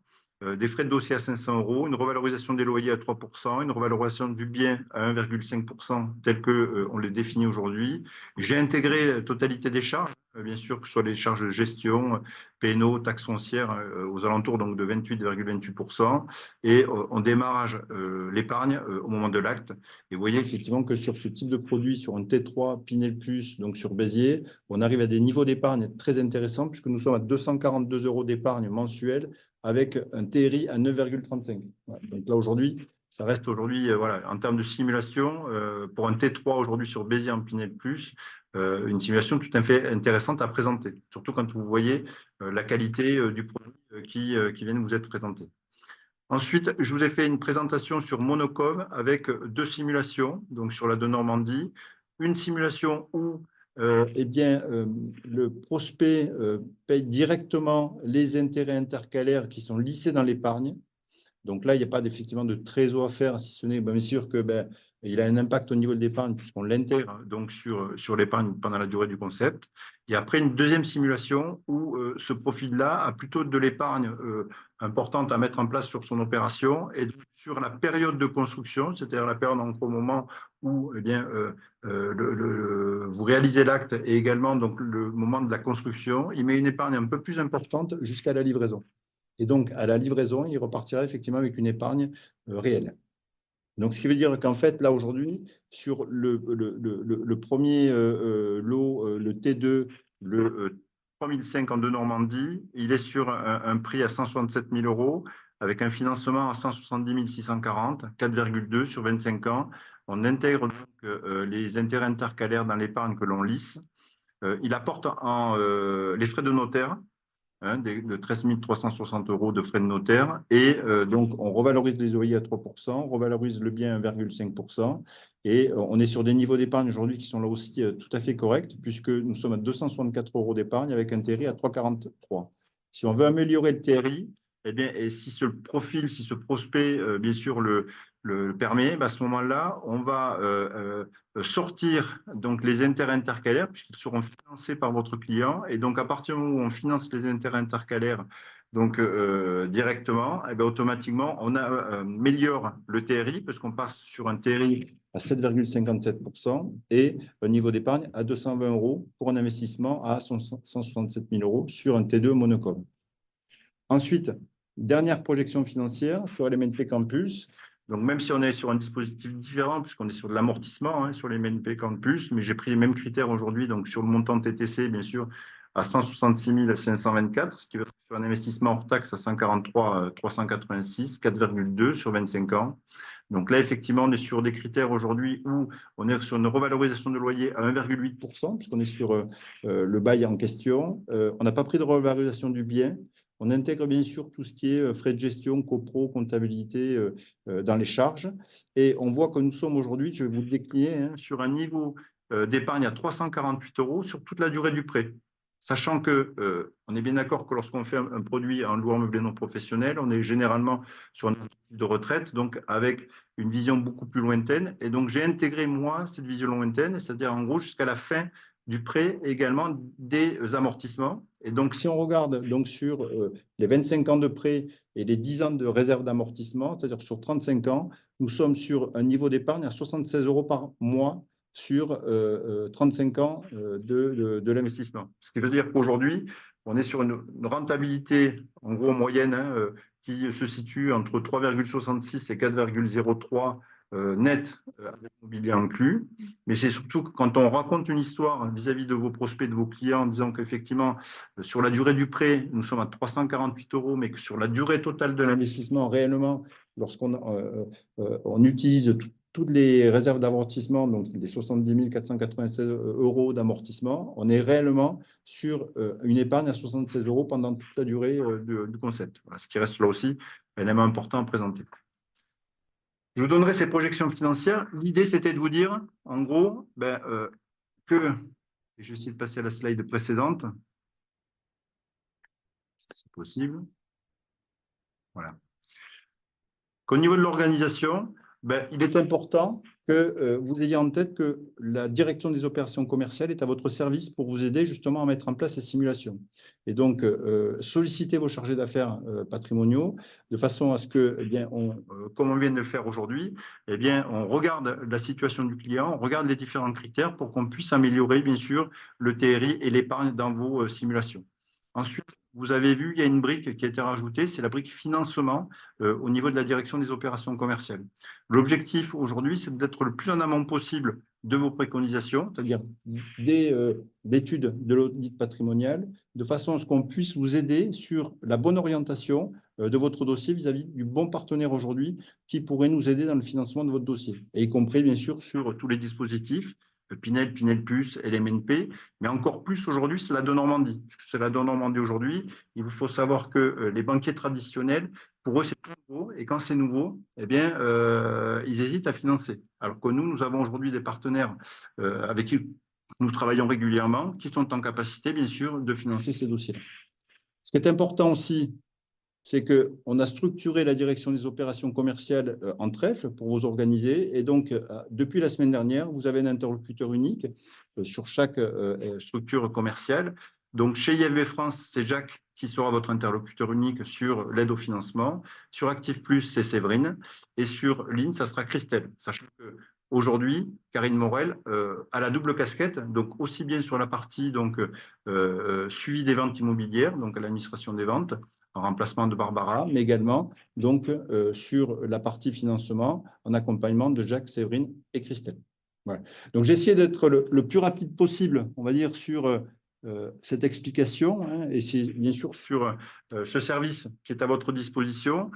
des frais de dossier à 500 €, une revalorisation des loyers à 3%, une revalorisation du bien à 1,5% tel qu'on les définit aujourd'hui. J'ai intégré la totalité des charges, bien sûr, que ce soit les charges de gestion, P&O, taxes foncières, aux alentours donc, de 28,28%. Et on démarrage l'épargne au moment de l'acte. Et vous voyez effectivement que sur ce type de produit, sur un T3 Pinel Plus, donc sur Béziers, on arrive à des niveaux d'épargne très intéressants puisque nous sommes à 242 € d'épargne mensuelle avec un TRI à 9,35. Voilà. Donc là aujourd'hui, ça reste aujourd'hui, voilà, en termes de simulation, pour un T3 aujourd'hui sur Béziers en Pinel Plus, une simulation tout à fait intéressante à présenter, surtout quand vous voyez la qualité du produit qui vient de vous être présenté. Ensuite, je vous ai fait une présentation sur Monocov avec 2 simulations, donc sur la de Normandie. Une simulation où eh bien, le prospect paye directement les intérêts intercalaires qui sont lissés dans l'épargne. Donc là, il n'y a pas effectivement de trésor à faire, si ce n'est bien sûr que il a un impact au niveau de l'épargne puisqu'on l'intègre donc sur l'épargne pendant la durée du concept. Et après, une deuxième simulation où ce profil-là a plutôt de l'épargne importante à mettre en place sur son opération et sur la période de construction, c'est-à-dire la période entre au moment où eh bien, vous réalisez l'acte et également donc, le moment de la construction, il met une épargne un peu plus importante jusqu'à la livraison. Et donc, à la livraison, il repartira effectivement avec une épargne réelle. Donc, ce qui veut dire qu'en fait, là, aujourd'hui, sur le premier lot, le T2, le 3005 en de Normandie, il est sur un prix à 167 000 € avec un financement à 170 640, 4,2 sur 25 ans. On intègre donc les intérêts intercalaires dans l'épargne que l'on lisse. Il apporte les frais de notaire, de 13 360 € de frais de notaire. Et donc, on revalorise les loyers à 3%, on revalorise le bien à 1,5%. Et on est sur des niveaux d'épargne aujourd'hui qui sont là aussi tout à fait corrects, puisque nous sommes à 264 € d'épargne avec un TRI à 3,43. Si on veut améliorer le TRI, eh bien, et si ce profil, si ce prospect, bien sûr, le permet, à ce moment-là, on va sortir donc les intérêts intercalaires puisqu'ils seront financés par votre client. Et donc, à partir du moment où on finance les intérêts intercalaires donc, directement, et bien, automatiquement, on améliore le TRI parce qu'on passe sur un TRI à 7,57% et un niveau d'épargne à 220 € pour un investissement à 167 000 € sur un T2 Monocom. Ensuite, dernière projection financière sur LMNP Campus. Donc, même si on est sur un dispositif différent, puisqu'on est sur de l'amortissement sur les MNP Campus, mais j'ai pris les mêmes critères aujourd'hui, donc sur le montant TTC, bien sûr, à 166 524, ce qui veut faire sur un investissement hors taxe à 143 386, 4,2 sur 25 ans. Donc là, effectivement, on est sur des critères aujourd'hui où on est sur une revalorisation de loyer à 1,8%, puisqu'on est sur le bail en question. On n'a pas pris de revalorisation du bien. On intègre bien sûr tout ce qui est frais de gestion, copro, comptabilité dans les charges. Et on voit que nous sommes aujourd'hui, je vais vous le décliner, sur un niveau d'épargne à 348 € sur toute la durée du prêt. Sachant qu'on est bien d'accord que lorsqu'on fait un produit en loueur meublé non professionnel, on est généralement sur un objectif de retraite, donc avec une vision beaucoup plus lointaine. Et donc, j'ai intégré, moi, cette vision lointaine, c'est-à-dire en gros jusqu'à la fin du prêt et également des amortissements. Et donc, si on regarde donc, sur les 25 ans de prêt et les 10 ans de réserve d'amortissement, c'est-à-dire sur 35 ans, nous sommes sur un niveau d'épargne à 76 € par mois sur 35 ans de l'investissement. Ce qui veut dire qu'aujourd'hui, on est sur une rentabilité, en gros, moyenne, qui se situe entre 3,66 et 4,03 net avec mobilier inclus. Mais c'est surtout que quand on raconte une histoire vis-à-vis de vos prospects, de vos clients, en disant qu'effectivement, sur la durée du prêt, nous sommes à 348 €, mais que sur la durée totale de l'investissement, réellement, lorsqu'on on utilise toutes les réserves d'amortissement, donc les 70 496 € d'amortissement, on est réellement sur une épargne à 76 € pendant toute la durée du concept. Voilà, ce qui reste là aussi un élément important à présenter. Je vous donnerai ces projections financières. L'idée, c'était de vous dire, en gros, que, et je vais essayer de passer à la slide précédente, si c'est possible. Voilà. Qu'au niveau de l'organisation, il est important que vous ayez en tête que la direction des opérations commerciales est à votre service pour vous aider justement à mettre en place ces simulations. Et donc, sollicitez vos chargés d'affaires patrimoniaux de façon à ce que, comme on vient de le faire aujourd'hui, on regarde la situation du client, on regarde les différents critères pour qu'on puisse améliorer, bien sûr, le TRI et l'épargne dans vos simulations. Ensuite, vous avez vu, il y a une brique qui a été rajoutée, c'est la brique financement au niveau de la direction des opérations commerciales. L'objectif aujourd'hui, c'est d'être le plus en amont possible de vos préconisations, c'est-à-dire d'études de l'audit patrimonial, de façon à ce qu'on puisse vous aider sur la bonne orientation de votre dossier vis-à-vis du bon partenaire aujourd'hui qui pourrait nous aider dans le financement de votre dossier, et y compris bien sûr sur tous les dispositifs, Pinel, Pinel+, LMNP, mais encore plus aujourd'hui, c'est la de Normandie. C'est la de Normandie aujourd'hui. Il vous faut savoir que les banquiers traditionnels, pour eux, c'est tout nouveau. Et quand c'est nouveau, ils hésitent à financer. Alors que nous avons aujourd'hui des partenaires avec qui nous travaillons régulièrement, qui sont en capacité, bien sûr, de financer ces dossiers. Ce qui est important aussi, c'est qu'on a structuré la direction des opérations commerciales en trèfle pour vous organiser. Et donc, depuis la semaine dernière, vous avez un interlocuteur unique sur chaque structure commerciale. Donc, chez IFB France, c'est Jacques qui sera votre interlocuteur unique sur l'aide au financement. Sur Actif Plus, c'est Séverine. Et sur Line, ça sera Christelle. Sachant qu'aujourd'hui, Karine Morel a la double casquette, donc aussi bien sur la partie suivi des ventes immobilières, donc à l'administration des ventes, en remplacement de Barbara, mais également donc, sur la partie financement en accompagnement de Jacques, Séverine et Christelle. Voilà. Donc, j'ai essayé d'être le plus rapide possible, on va dire, sur cette explication, hein, et c'est bien sûr sur ce service qui est à votre disposition.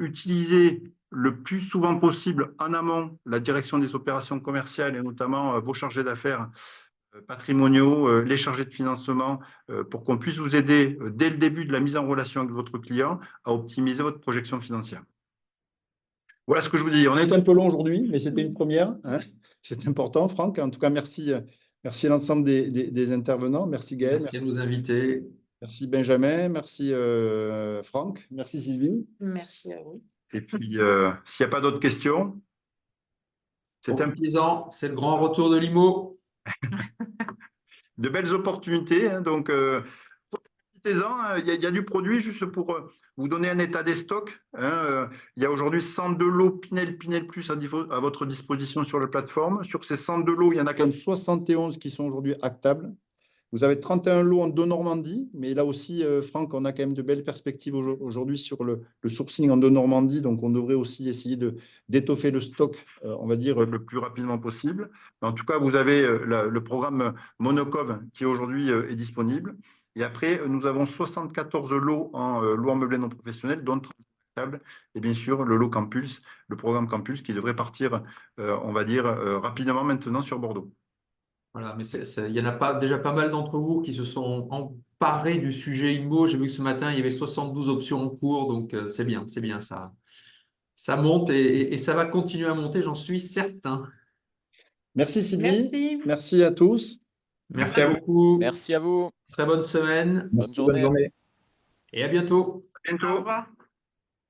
Utilisez le plus souvent possible en amont la direction des opérations commerciales et notamment vos chargés d'affaires patrimoniaux, les chargés de financement, pour qu'on puisse vous aider dès le début de la mise en relation avec votre client à optimiser votre projection financière. Voilà ce que je vous dis. On est un peu long aujourd'hui, mais c'était une première, hein. C'est important, Franck. En tout cas, merci à l'ensemble des intervenants. Merci Gaël. Merci à nos invités. Merci Benjamin. Merci Franck. Merci Sylvie. Merci à vous. Et puis, s'il n'y a pas d'autres questions, c'est le grand retour de l'IMO. De belles opportunités, hein, donc profitez-en. Il y a du produit, juste pour vous donner un état des stocks, hein, il y a aujourd'hui 102 lots Pinel Plus à votre disposition sur la plateforme. Sur ces 102 lots, il y en a quand même 71 qui sont aujourd'hui actables. Vous avez 31 lots en de Normandie, mais là aussi, Franck, on a quand même de belles perspectives aujourd'hui sur le sourcing en de Normandie, donc on devrait aussi essayer d'étoffer le stock, on va dire, le plus rapidement possible. En tout cas, vous avez le programme Monocov qui aujourd'hui est disponible. Et après, nous avons 74 lots en lots meublés non professionnels, dont 30 actables, et bien sûr le lot Campus, le programme Campus qui devrait partir, on va dire, rapidement maintenant sur Bordeaux. Voilà, mais il y en a déjà pas mal d'entre vous qui se sont emparés du sujet IMO. J'ai vu que ce matin, il y avait 72 options en cours, donc c'est bien ça. Ça monte et ça va continuer à monter, j'en suis certain. Merci Sylvie. Merci à tous. Merci beaucoup. Merci à vous. Très bonne semaine. Bonne journée. Et à bientôt. À bientôt. Au revoir.